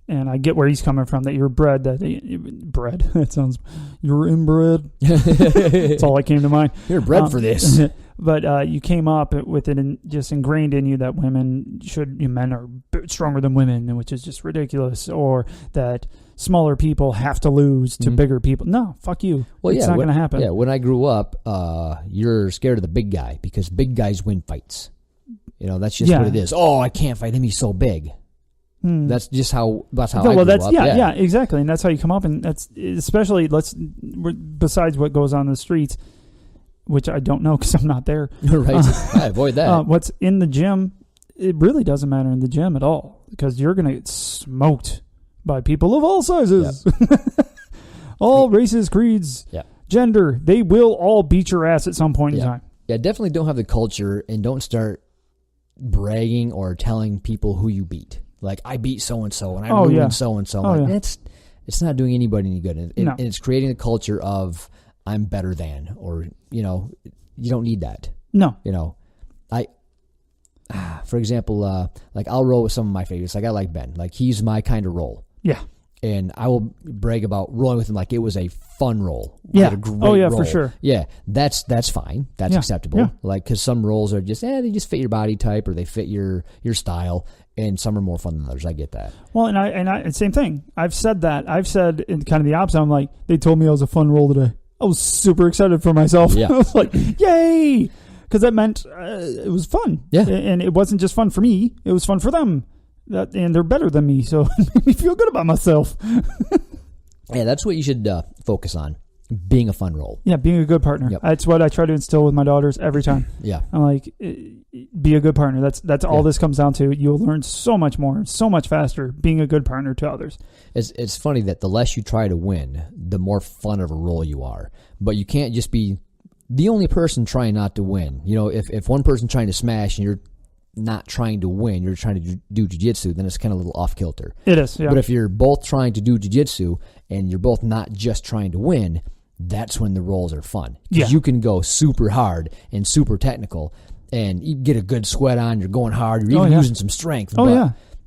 S2: And I get where he's coming from, that you're bred. That sounds, you're inbred. That's all that came to mind.
S1: You're bred for this.
S2: But you came up with it just ingrained in you that men are stronger than women, which is just ridiculous. Or that smaller people have to lose to bigger people. No, fuck you. Well, it's not going to happen.
S1: Yeah, when I grew up, you're scared of the big guy because big guys win fights. That's just what it is. Oh, I can't fight him. He's so big. That's just how I grew up.
S2: Yeah, exactly. And that's how you come up. And that's especially, besides what goes on in the streets, which I don't know because I'm not there.
S1: Right. I avoid that.
S2: What's in the gym, it really doesn't matter in the gym at all because you're going to get smoked by people of all sizes. Yep. All races, creeds, gender. They will all beat your ass at some point in time.
S1: Yeah, definitely don't have the culture and don't start bragging or telling people who you beat. Like, I beat so-and-so and I ruined so-and-so. it's not doing anybody any good. And,
S2: No.
S1: and it's creating a culture of I'm better than, or, you know, you don't need that.
S2: No.
S1: You know, for example, like I'll roll with some of my favorites. Like I like Ben. Like he's my kind of roll.
S2: Yeah.
S1: And I will brag about rolling with him like it was a fun roll.
S2: Yeah.
S1: Had a great
S2: Oh, yeah,
S1: roll.
S2: for sure.
S1: Yeah, that's fine. That's
S2: Yeah.
S1: acceptable.
S2: Yeah.
S1: Like because some rolls are just they just fit your body type or they fit your style, and some are more fun than others. I get that.
S2: Well, and I same thing. I've said that. I've said in kind of the opposite. I'm like, they told me I was a fun roll today. I was super excited for myself.
S1: Yeah.
S2: I was like, yay! Because that meant it was fun.
S1: Yeah.
S2: And it wasn't just fun for me. It was fun for them. And they're better than me, so it made me feel good about myself.
S1: Yeah, that's what you should focus on, being a fun roll.
S2: Yeah, being a good partner.
S1: Yep.
S2: That's what I try to instill with my daughters every time.
S1: Yeah.
S2: I'm like, be a good partner. That's all this comes down to. You'll learn so much more, so much faster, being a good partner to others.
S1: It's funny that the less you try to win, the more fun of a roll you are. But you can't just be the only person trying not to win. You know, if one person's trying to smash and you're not trying to win, you're trying to do jiu-jitsu, then it's kind of a little off kilter.
S2: It is, yeah.
S1: But if you're both trying to do jiu-jitsu and you're both not just trying to win, that's when the rolls are fun. Because you can go super hard and super technical and you get a good sweat on, you're going hard, you're even using some strength.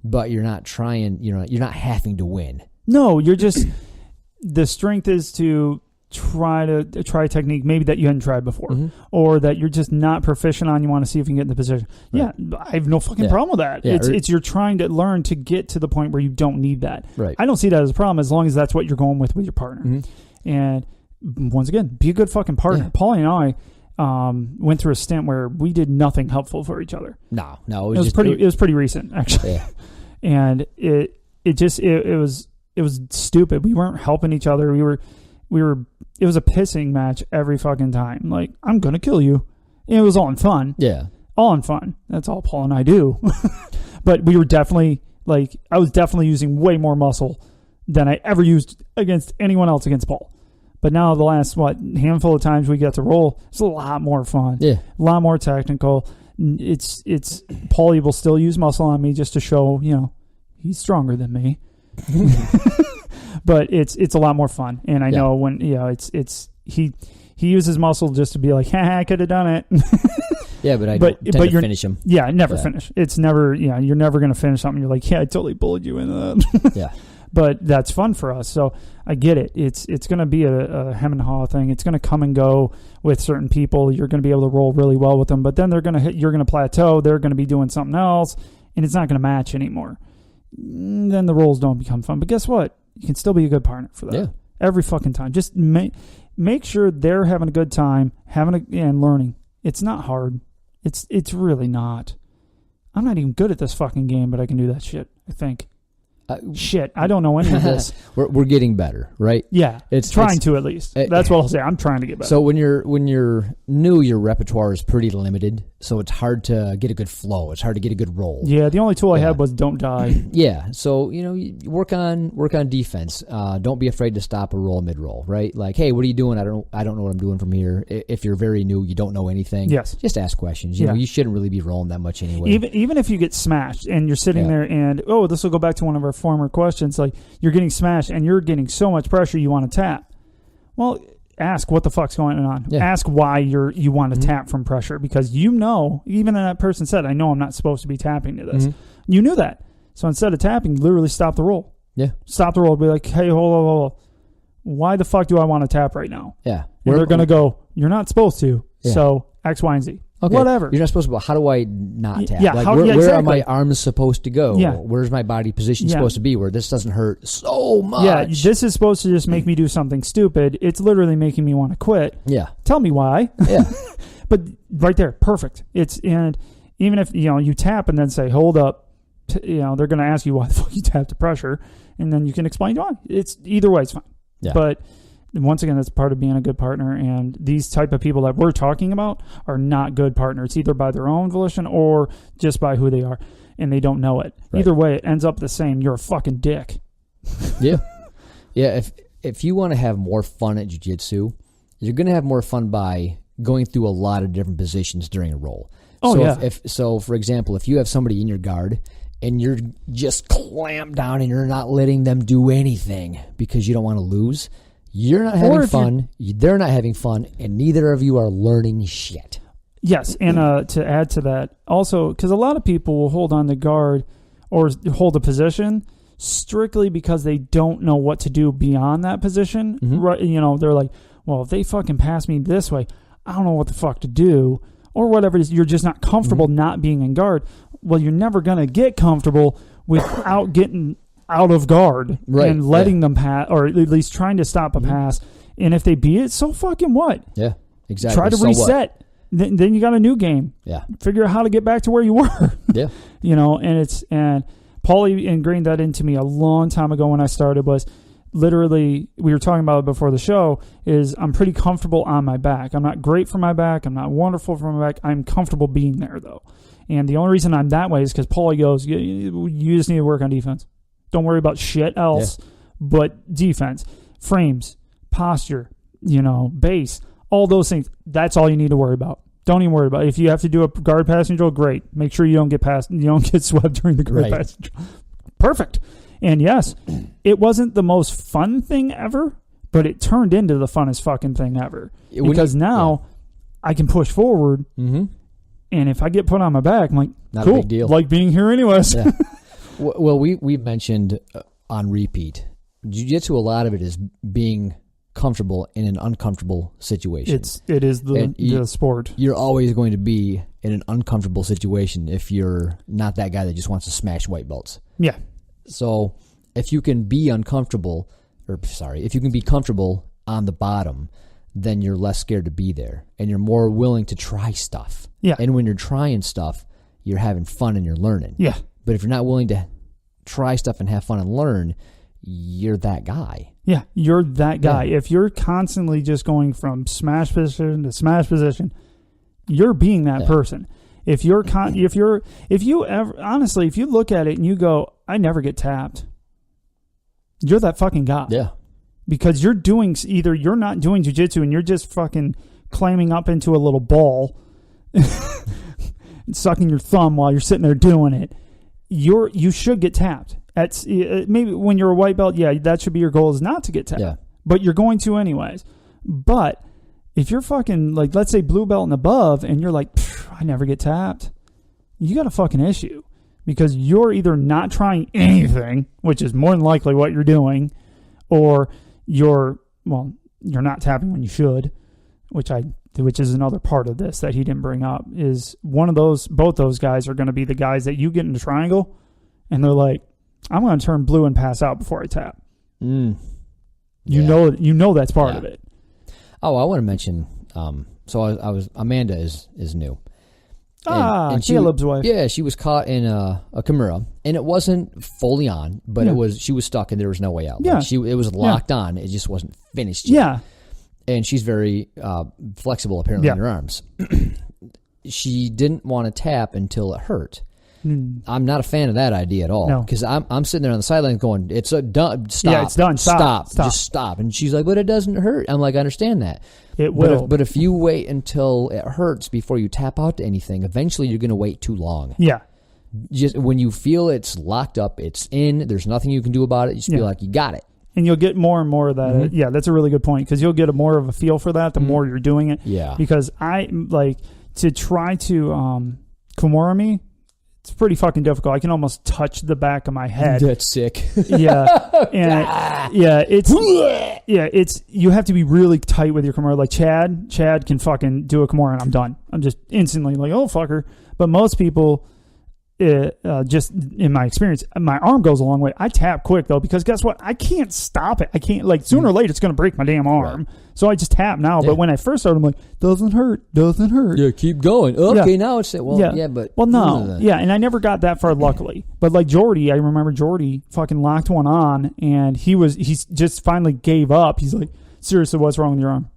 S1: But you're not trying, you're not having to win.
S2: No, you're just, the strength is to try a technique maybe that you hadn't tried before, or that you're just not proficient on. You want to see if you can get in the position. Right. Yeah, I have no fucking problem with that. Yeah, it's you're trying to learn to get to the point where you don't need that.
S1: Right.
S2: I don't see that as a problem as long as that's what you're going with your partner. And once again, be a good fucking partner. Yeah. Paulie and I went through a stint where we did nothing helpful for each other.
S1: No,
S2: it was pretty recent actually. Yeah. And it was stupid. We weren't helping each other. It was a pissing match every fucking time. Like, I'm going to kill you. And it was all in fun.
S1: Yeah.
S2: All in fun. That's all Paul and I do. But we were definitely, I was definitely using way more muscle than I ever used against anyone else against Paul. But now the last, handful of times we get to roll, it's a lot more fun. Yeah. A lot more technical. It's Paulie will still use muscle on me just to show, he's stronger than me. But it's a lot more fun, and I know when he uses muscle just to be like, I could have done it.
S1: Yeah, but I don't tend to finish him.
S2: Yeah, never finish. It's never you're never going to finish something. You're like, I totally bullied you into that.
S1: Yeah,
S2: but that's fun for us. So I get it. It's going to be a hem and haw thing. It's going to come and go with certain people. You're going to be able to roll really well with them, but then you're going to plateau. They're going to be doing something else, and it's not going to match anymore. Then the rolls don't become fun. But guess what? You can still be a good partner for that. Yeah. Every fucking time. Just make sure they're having a good time, and learning. It's not hard. It's really not. I'm not even good at this fucking game, but I can do that shit, I think. I don't know any of this.
S1: We're getting better, right?
S2: Yeah, it's trying to at least. That's what I'll say. I'm trying to get better.
S1: So when you're new, your repertoire is pretty limited, so it's hard to get a good flow. It's hard to get a good roll.
S2: Yeah, the only tool I had was don't die.
S1: Yeah, so you work on defense. Don't be afraid to stop a roll mid roll, right? Like, hey, what are you doing? I don't know what I'm doing from here. If you're very new, you don't know anything.
S2: Yes,
S1: just ask questions. You know, you shouldn't really be rolling that much anyway.
S2: Even if you get smashed and you're sitting there and this will go back to one of our former questions, like you're getting smashed and you're getting so much pressure you want to tap. Well, ask what the fuck's going on. Yeah. Ask why you want to tap from pressure, because even that person said, I know I'm not supposed to be tapping to this. You knew that. So instead of tapping, literally stop the roll. Yeah. Stop the roll. Be like, hey, hold on. Why the fuck do I want to tap right now? Yeah. And they're going to go, you're not supposed to. Yeah. So X, Y, and Z. Okay. Whatever.
S1: You're not supposed to, but how do I not tap?
S2: Yeah,
S1: like, where are my arms supposed to go? Yeah. Where's my body position supposed to be where this doesn't hurt so much?
S2: Yeah, this is supposed to just make me do something stupid. It's literally making me want to quit. Yeah. Tell me why. Yeah. But right there, perfect. And even if you tap and then say, hold up, they're going to ask you why the fuck you tapped the pressure, and then you can explain why. It's either way, it's fine. Yeah. But once again, that's part of being a good partner, and these type of people that we're talking about are not good partners, either by their own volition or just by who they are, and they don't know it. Right. Either way, it ends up the same. You're a fucking dick.
S1: Yeah. Yeah, if you want to have more fun at jiu-jitsu, you're going to have more fun by going through a lot of different positions during a roll. Oh, so for example, if you have somebody in your guard and you're just clamped down and you're not letting them do anything because you don't want to lose, you're not having fun, they're not having fun, and neither of you are learning shit.
S2: Yes, and to add to that, also, because a lot of people will hold on the guard or hold a position strictly because they don't know what to do beyond that position.
S1: Mm-hmm.
S2: Right? You know, they're like, well, if they fucking pass me this way, I don't know what the fuck to do, or whatever it is. You're just not comfortable not being in guard. Well, you're never going to get comfortable without getting out of guard and letting them pass, or at least trying to stop a pass. And if they beat it, so fucking what?
S1: Yeah, exactly.
S2: Try to reset. Then you got a new game.
S1: Yeah.
S2: Figure out how to get back to where you were.
S1: Yeah.
S2: You know, and Paulie ingrained that into me a long time ago when I started. Was literally, we were talking about it before the show, is I'm pretty comfortable on my back. I'm not great for my back. I'm not wonderful for my back. I'm comfortable being there, though. And the only reason I'm that way is because Paulie goes, you just need to work on defense. Don't worry about shit else but defense. Frames, posture, base, all those things. That's all you need to worry about. Don't even worry about it. If you have to do a guard passing drill, great. Make sure you don't get swept during the guard passing drill. Perfect. And yes, it wasn't the most fun thing ever, but it turned into the funnest fucking thing ever. Because now I can push forward, and if I get put on my back, I'm like,
S1: not
S2: cool,
S1: a big deal.
S2: like being here anyways.
S1: Yeah. Well, we've mentioned on repeat, jiu-jitsu, a lot of it is being comfortable in an uncomfortable situation.
S2: It is the sport.
S1: You're always going to be in an uncomfortable situation if you're not that guy that just wants to smash white belts.
S2: Yeah.
S1: So if you can be comfortable on the bottom, then you're less scared to be there, and you're more willing to try stuff.
S2: Yeah.
S1: And when you're trying stuff, you're having fun and you're learning.
S2: Yeah.
S1: But if you're not willing to try stuff and have fun and learn, you're that guy.
S2: Yeah, you're that guy.
S1: Yeah.
S2: If you're constantly just going from smash position to smash position, you're being that person. If you look at it and you go, I never get tapped, you're that fucking guy.
S1: Yeah.
S2: Because you're not doing jiu-jitsu and you're just fucking climbing up into a little ball and sucking your thumb while you're sitting there doing it. You should get tapped. Maybe when you're a white belt, that should be your goal, is not to get tapped. Yeah. But you're going to anyways. But if you're fucking, like, let's say blue belt and above, and you're like, I never get tapped, you got a fucking issue. Because you're either not trying anything, which is more than likely what you're doing, or you're not tapping when you should, which is another part of this that he didn't bring up, is both those guys are going to be the guys that you get in the triangle, and they're like, I'm going to turn blue and pass out before I tap. You know that's part of it.
S1: Oh, I want to mention, Amanda is new. And
S2: Caleb's wife.
S1: Yeah, she was caught in a Kimura, and it wasn't fully on, but she was stuck and there was no way out.
S2: Yeah.
S1: Like it was locked on, it just wasn't finished yet.
S2: Yeah.
S1: And she's very flexible, apparently, in her arms. She didn't want to tap until it hurt. I'm not a fan of that idea at all, because I'm sitting there on the sideline going, it's done. Stop.
S2: Yeah, it's done. Stop.
S1: Just stop. And she's like, but it doesn't hurt. I'm like, I understand that.
S2: It will.
S1: But if you wait until it hurts before you tap out to anything, eventually you're going to wait too long.
S2: Yeah.
S1: Just when you feel it's locked up, it's in, there's nothing you can do about it, you just feel like you got it.
S2: And you'll get more and more of that. Mm-hmm. Yeah, that's a really good point, because you'll get more of a feel for that the more you're doing it.
S1: Yeah.
S2: Because I, like, to try to Kimura me, it's pretty fucking difficult. I can almost touch the back of my head.
S1: That's sick.
S2: Yeah. And it's you have to be really tight with your Kimura. Like Chad can fucking do a Kimura and I'm done. I'm just instantly like, oh, fucker. But most people, just in my experience, my arm goes a long way. I tap quick, though, because guess what? I can't stop it. I can't, like, sooner or later it's going to break my damn arm. Right. So I just tap now. Yeah. But when I first started, I'm like, doesn't hurt. Yeah,
S1: keep going. Okay, now it's, but...
S2: Well, no. Yeah, and I never got that far, luckily. But, like, Jordy, I remember Jordy fucking locked one on, and he just finally gave up. He's like, seriously, what's wrong with your arm?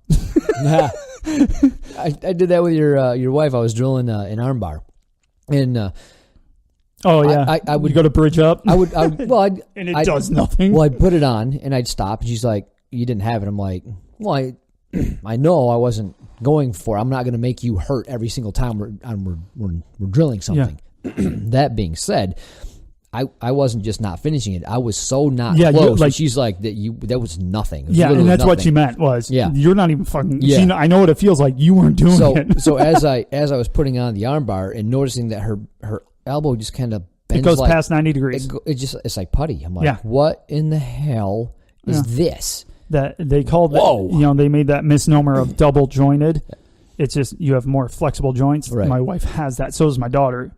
S1: I did that with your wife. I was drilling an arm bar. And...
S2: oh yeah,
S1: I would
S2: go to bridge up.
S1: I would and
S2: it does nothing.
S1: Well, I'd put it on and I'd stop, and she's like, "You didn't have it." I'm like, "Well, I know I wasn't going for. I'm not going to make you hurt every single time we're drilling something." Yeah. That being said, I wasn't just not finishing it. I was so not close. Like, she's like, that was nothing. Was
S2: and that's
S1: nothing.
S2: What she meant was, you're not even fucking, I know what it feels like. You weren't doing it.
S1: So as I was putting on the armbar and noticing that her elbow just kind of bends.
S2: It goes past 90 degrees.
S1: It's like putty. I'm like, what in the hell is this?
S2: That they called it, they made that misnomer of double jointed. It's just you have more flexible joints. Right. My wife has that. So does my daughter.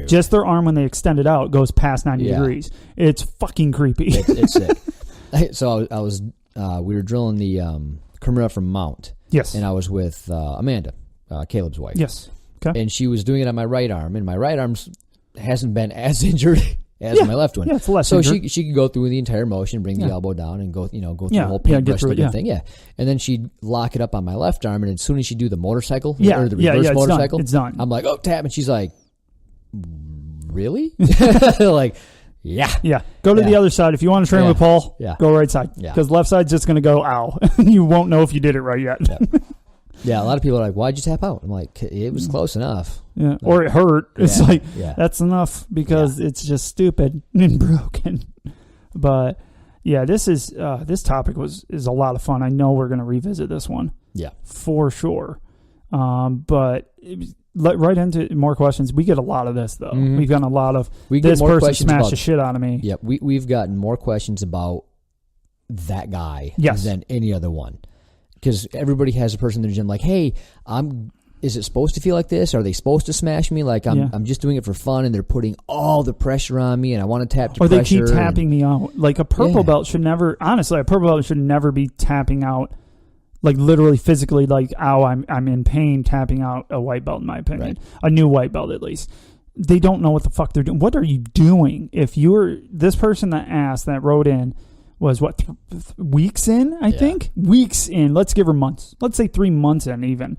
S2: Just their arm when they extend it out goes past 90 degrees. It's fucking creepy.
S1: It's sick. So I was we were drilling the Kermit from Mount.
S2: Yes.
S1: And I was with Amanda, Caleb's wife.
S2: Yes. Okay.
S1: And she was doing it on my right arm, and my right arm hasn't been as injured as my left one.
S2: Yeah, it's less
S1: so
S2: injured.
S1: she could go through the entire motion, bring the elbow down, and go through the whole paintbrush thing. Yeah. And then she'd lock it up on my left arm, and as soon as she'd do the motorcycle or the reverse motorcycle,
S2: it's done.
S1: I'm like, oh, tap, and she's like, really? Like, yeah.
S2: Yeah. Go to the other side. If you want to train with Paul, go right side. Yeah. Because left side's just going to go, ow. You won't know if you did it right yet.
S1: Yeah, a lot of people are like, why'd you tap out? I'm like, it was close enough.
S2: Yeah, or it hurt. It's like, that's enough because it's just stupid and broken. But, this topic is a lot of fun. I know we're going to revisit this one. Yeah. For sure. But right into more questions. We get a lot of this, though. Mm-hmm. We've gotten a lot of, this person smashed the shit out of me.
S1: Yeah, we've gotten more questions about that guy than any other one. Because everybody has a person in their gym like, hey, is it supposed to feel like this? Are they supposed to smash me? Like I'm just doing it for fun, and they're putting all the pressure on me, and I want to tap to pressure.
S2: Or they keep tapping me out. Like a purple belt should never, honestly, a purple belt should never be tapping out, like literally physically, like, ow, I'm in pain tapping out a white belt, in my opinion. Right. A new white belt, at least. They don't know what the fuck they're doing. What are you doing? If you're, this person that wrote in, was what, weeks in, I think? Weeks in. Let's give her months. Let's say 3 months in even.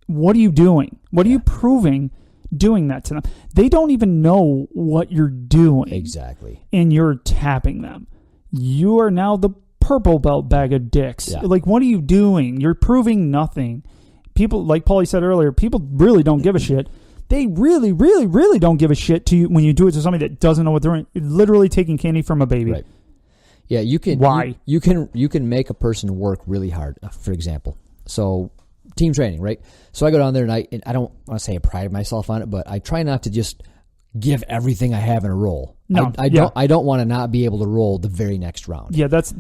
S2: What are you doing? What are you proving doing that to them? They don't even know what you're doing.
S1: Exactly.
S2: And you're tapping them. You are now the purple belt bag of dicks. Yeah. Like, what are you doing? You're proving nothing. People, like Paulie said earlier, people really don't give a shit. They really, really, really don't give a shit to you when you do it to somebody that doesn't know what they're doing. Literally taking candy from a baby.
S1: Right. Yeah, you can.
S2: Why?
S1: You can make a person work really hard. For example, so team training, right? So I go down there and I don't want to say I pride myself on it, but I try not to just give everything I have in a roll.
S2: No,
S1: I don't want to not be able to roll the very next round.
S2: Yeah, that's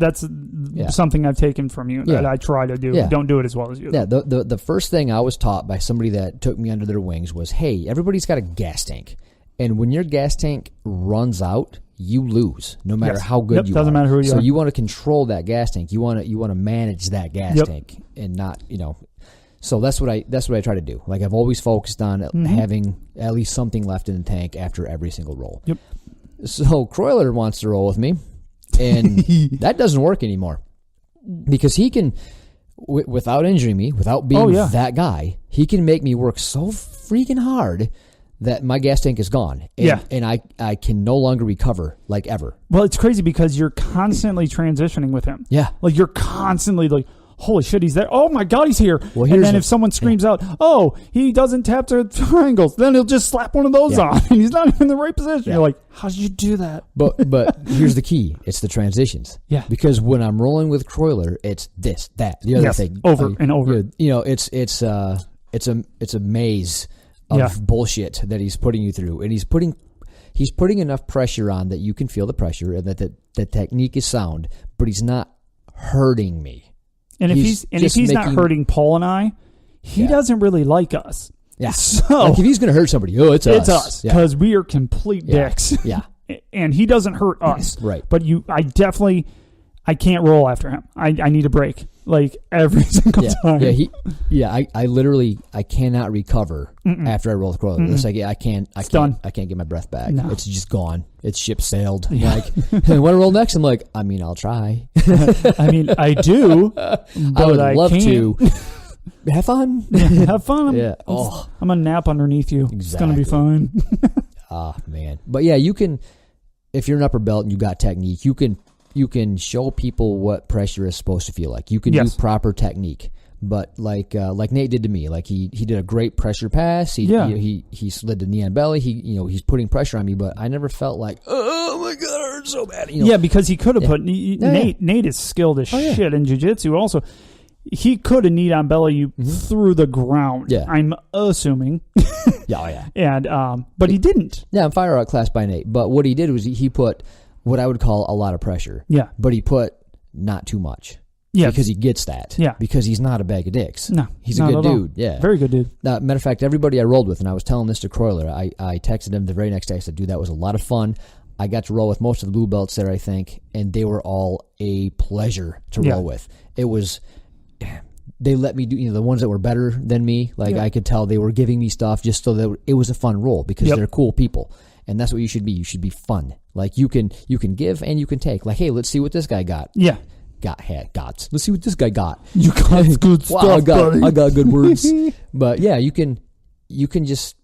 S2: something I've taken from you that I try to do. Yeah. Don't do it as well as you.
S1: Yeah, the first thing I was taught by somebody that took me under their wings was, hey, everybody's got a gas tank, and when your gas tank runs out, you lose, no matter how good you are.
S2: Doesn't matter who you are.
S1: So you want to control that gas tank. You want to manage that gas tank and not, So that's what I try to do. Like, I've always focused on having at least something left in the tank after every single roll. Yep. So Croyler wants to roll with me, and that doesn't work anymore because he can, without injuring me, without being that guy, he can make me work so freaking hard that my gas tank is gone. And I can no longer recover like ever.
S2: Well, it's crazy because you're constantly transitioning with him.
S1: Yeah.
S2: Like, you're constantly like, holy shit, he's there. Oh my God, he's here. Well, and then if someone screams out, oh, he doesn't tap to triangles, then he'll just slap one of those on and he's not even in the right position. Yeah. You're like, how did you do that?
S1: But here's the key. It's the transitions. Yeah. Because when I'm rolling with Croyler, it's this, that, the other thing.
S2: Over and over.
S1: It's a maze of bullshit that he's putting you through, and he's putting enough pressure on that you can feel the pressure, and that the technique is sound, but he's not hurting me.
S2: And if he's not hurting Paul and I, he doesn't really like us.
S1: Yeah. So like, if he's going to hurt somebody, it's us.
S2: It's us because we are complete dicks. Yeah. And he doesn't hurt us.
S1: Right.
S2: But I can't roll after him. I need a break, like, every single time.
S1: I literally cannot recover after I roll the Croyler. It's like I can't get my breath back. No. It's just gone. It's ship sailed. Yeah. Like, hey, want to roll next? I'm like, I'll try.
S2: I do, but
S1: I would love to. Have fun.
S2: Have fun. I'm gonna nap underneath you. Exactly. It's gonna be fine.
S1: Man. But yeah, you can, if you're an upper belt and you got technique, you can show people what pressure is supposed to feel like. You can do proper technique, But like Nate did to me, like he did a great pressure pass. He slid the knee on belly. He's putting pressure on me, but I never felt like, oh my God, it hurts so bad.
S2: Yeah, because he could have put Nate is skilled as shit in jiu-jitsu. Also, he could have kneed on belly you through the ground. Yeah. I'm assuming. And but he didn't.
S1: Yeah, I'm fire out class by Nate. But what he did was he put what I would call a lot of pressure.
S2: Yeah.
S1: But he put not too much.
S2: Yeah.
S1: Because he gets that.
S2: Yeah.
S1: Because he's not a bag of dicks.
S2: No.
S1: He's a good dude. Yeah.
S2: Very good dude.
S1: Matter of fact, everybody I rolled with, and I was telling this to Croyler, I texted him the very next day. I said, dude, that was a lot of fun. I got to roll with most of the blue belts there, I think, and they were all a pleasure to roll with. It was, they let me do, the ones that were better than me, like I could tell they were giving me stuff just so that it was a fun roll because they're cool people. And that's what you should be. You should be fun. Like you can give and you can take. Like, hey, let's see what this guy got.
S2: Yeah.
S1: Let's see what this guy got.
S2: You got good stuff, buddy.
S1: I got good words. But yeah, you can just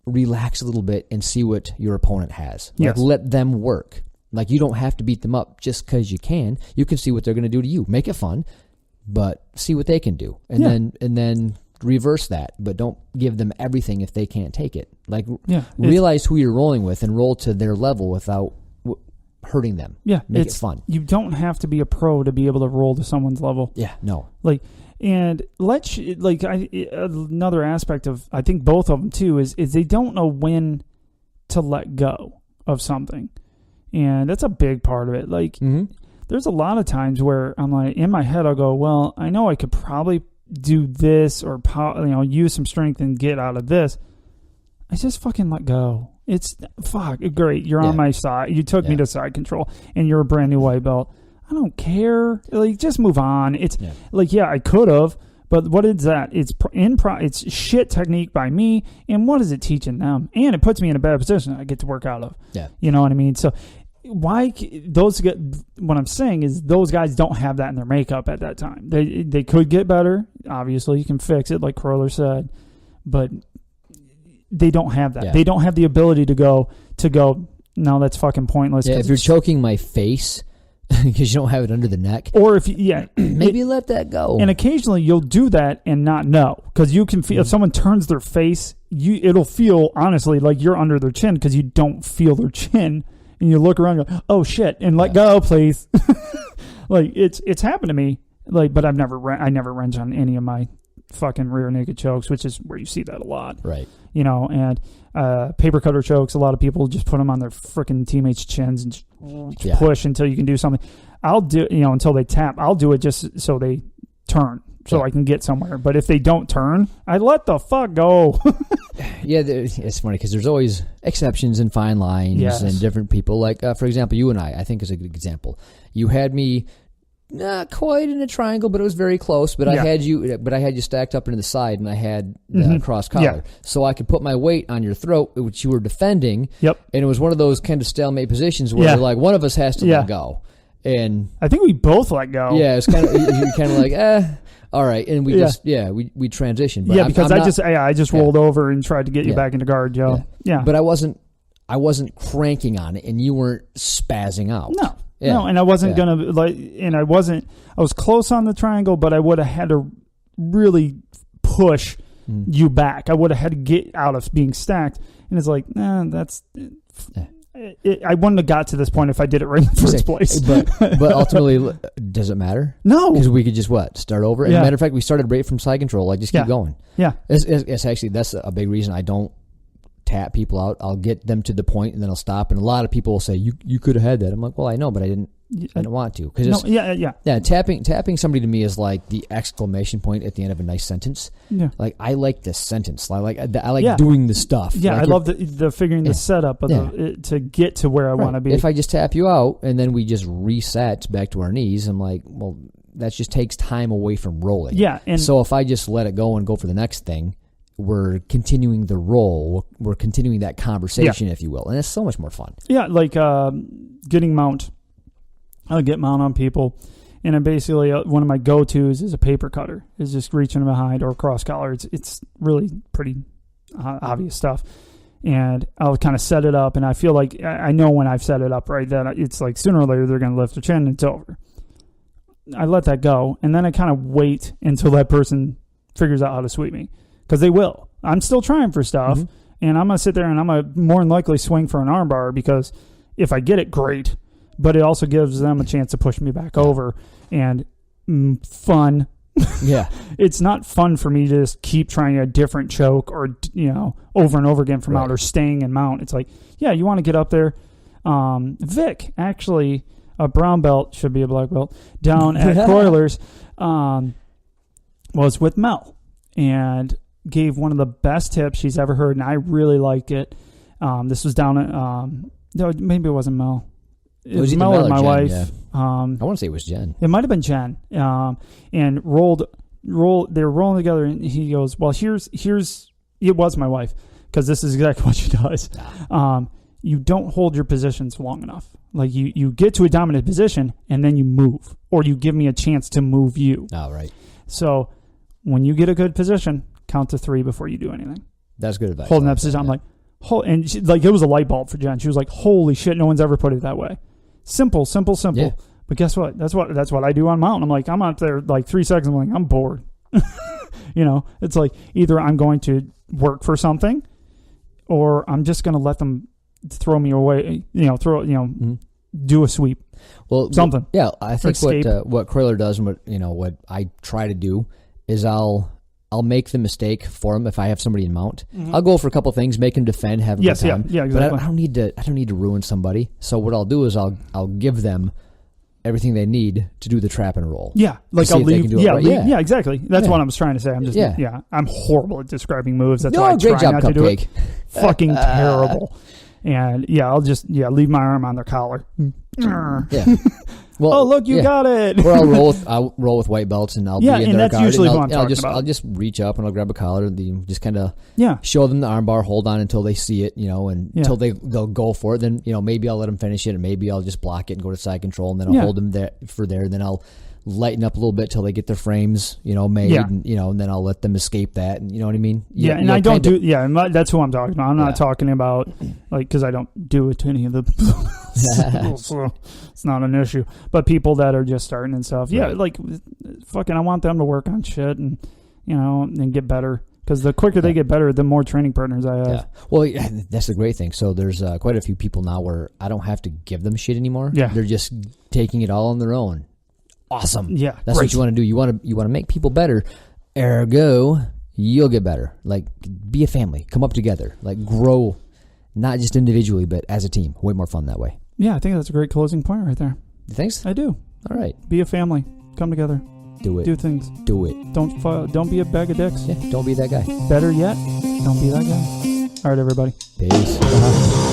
S1: relax a little bit and see what your opponent has. Like let them work. Like you don't have to beat them up just because you can. You can see what they're going to do to you. Make it fun, but see what they can do, and then reverse that. But don't give them everything if they can't take it. Like realize who you're rolling with and roll to their level without hurting them.
S2: Yeah,
S1: make it fun.
S2: You don't have to be a pro to be able to roll to someone's level.
S1: Yeah, no.
S2: And another aspect of I think both of them too is they don't know when to let go of something, and that's a big part of it. Like there's a lot of times where I'm like in my head I'll go, well, I know I could probably do this or use some strength and get out of this. I just fucking let go. It's great. You're on my side. You took me to side control, and you're a brand new white belt. I don't care. Like, just move on. It's I could have, but what is that? It's shit technique by me, and what is it teaching them? And it puts me in a bad position I get to work out of. Yeah, you know what I mean. So why those get? What I'm saying is those guys don't have that in their makeup at that time. They could get better. Obviously, you can fix it, like Croyler said, but they don't have that. Yeah. They don't have the ability to go, no, that's fucking pointless.
S1: Yeah, if you're choking my face because you don't have it under the neck.
S2: Or if
S1: maybe let that go.
S2: And occasionally you'll do that and not know. Because you can feel, if someone turns their face, it'll feel, honestly, like you're under their chin because you don't feel their chin. And you look around and go, oh, shit, and let go, please. Like, it's happened to me. Like, but I never wrench on any of my fucking rear naked chokes, which is where you see that a lot.
S1: Right.
S2: And paper cutter chokes, a lot of people just put them on their freaking teammates' chins and just push until you can do something. I'll do, until they tap. I'll do it just so they turn, so I can get somewhere. But if they don't turn, I let the fuck go.
S1: Yeah, it's funny because there's always exceptions and fine lines and different people. Like, for example, you and I think is a good example. You had me not quite in a triangle, but it was very close. But I had you stacked up into the side, and I had the cross collar, so I could put my weight on your throat, which you were defending. Yep. And it was one of those kind of stalemate positions where like one of us has to let go. And
S2: I think we both let go.
S1: Yeah, it's kind of you're kind of like all right, and we we transitioned.
S2: But because I just rolled over and tried to get you back into guard, Yeah.
S1: But I wasn't cranking on it, and you weren't spazzing out.
S2: No. Yeah. No, and I wasn't gonna I was close on the triangle, but I would have had to really push you back. I would have had to get out of being stacked, and it's like, that's. I wouldn't have got to this point if I did it right in the first place.
S1: But ultimately, does it matter?
S2: No,
S1: because we could just start over. And matter of fact, we started right from side control. Like, just keep going.
S2: Yeah,
S1: it's actually that's a big reason I don't tap people out. I'll get them to the point and then I'll stop. And a lot of people will say, "You could have had that." I'm like, "Well, I know, but I didn't want to." Because tapping somebody to me is like the exclamation point at the end of a nice sentence. Yeah, like I like this sentence. I like doing the stuff.
S2: Yeah,
S1: like
S2: I love the figuring the setup of to get to where I want to be.
S1: If I just tap you out and then we just reset back to our knees, I'm like, well, that just takes time away from rolling.
S2: Yeah, and
S1: so if I just let it go and go for the next thing, we're continuing the roll. We're continuing that conversation, if you will. And it's so much more fun. Yeah,
S2: like getting mount. I'll get mount on people. And I'm basically, one of my go-tos is a paper cutter. Is just reaching behind or cross collar. It's really pretty obvious stuff. And I'll kind of set it up. And I feel like I know when I've set it up right, that it's like sooner or later they're going to lift their chin and it's over. I let that go, and then I kind of wait until that person figures out how to sweep me, because they will. I'm still trying for stuff, and I'm going to sit there and I'm going to more than likely swing for an armbar, because if I get it, great, but it also gives them a chance to push me back over, and fun.
S1: Yeah.
S2: It's not fun for me to just keep trying a different choke or, over and over again from out, or staying in mount. It's like, yeah, you want to get up there. Vic, actually, a brown belt, should be a black belt, down at Coilers, was with Mel and gave one of the best tips she's ever heard, and I really liked it. This was down at, no, maybe it wasn't Mel. It was Mel or my wife.
S1: Yeah. I want to say it was Jen.
S2: It might have been Jen. And they were rolling together, and he goes, well, it was my wife, because this is exactly what she does. You don't hold your positions long enough. Like, you get to a dominant position, and then you move, or you give me a chance to move you.
S1: Oh, right.
S2: So when you get a good position, count to 3 before you do anything.
S1: That's good advice.
S2: Holding that position, I'm like, and she, like, it was a light bulb for Jen. She was like, holy shit, no one's ever put it that way. Simple. Yeah. But guess what? That's what I do on mount. I'm like, I'm out there like 3 seconds. I'm like, I'm bored. It's like, either I'm going to work for something, or I'm just going to let them throw me away. Do a sweep.
S1: Well,
S2: something.
S1: Yeah, I think what Kroiler does, and what I try to do is I'll make the mistake for him if I have somebody in mount. I'll go for a couple things, make him defend, have a good time.
S2: Yeah, exactly.
S1: But I don't need to ruin somebody. So what I'll do is I'll give them everything they need to do the trap and roll.
S2: Yeah, like I'll leave. Yeah, exactly. That's
S1: what
S2: I was trying to say. I'm just I'm horrible at describing moves. That's why I
S1: great
S2: try
S1: job,
S2: not
S1: Cupcake.
S2: to do it. Fucking terrible. And I'll just leave my arm on their collar.
S1: Yeah. Well,
S2: look, you got it.
S1: Or I'll roll with white belts, and I'll be in their
S2: that's
S1: guard.
S2: Usually what I'm talking about.
S1: I'll just reach up and I'll grab a collar and just kind of show them the armbar, hold on until they see it, until they'll go for it. Then maybe I'll let them finish it, and maybe I'll just block it and go to side control, and then I'll hold them there. And then I'll lighten up a little bit till they get their frames, made, and then I'll let them escape that, and you know what I mean?
S2: And I don't do, that's who I'm talking about. I'm not talking about, like, because I don't do it to any of the, so it's not an issue. But people that are just starting and stuff, like, fucking, I want them to work on shit and, and get better. Because the quicker they get better, the more training partners I have.
S1: Yeah. Well, that's the great thing. So there's quite a few people now where I don't have to give them shit anymore.
S2: Yeah.
S1: They're just taking it all on their own. Awesome.
S2: Yeah.
S1: That's what you want to do. You want to make people better. Ergo, you'll get better. Like, be a family. Come up together. Like, grow, not just individually, but as a team. Way more fun that way.
S2: Yeah, I think that's a great closing point right there.
S1: You think?
S2: I do.
S1: All right.
S2: Be a family. Come together.
S1: Do it.
S2: Do things.
S1: Do it.
S2: Don't be a bag of dicks.
S1: Yeah, don't be that guy.
S2: Better yet, don't be that guy. All right, everybody.
S1: Peace.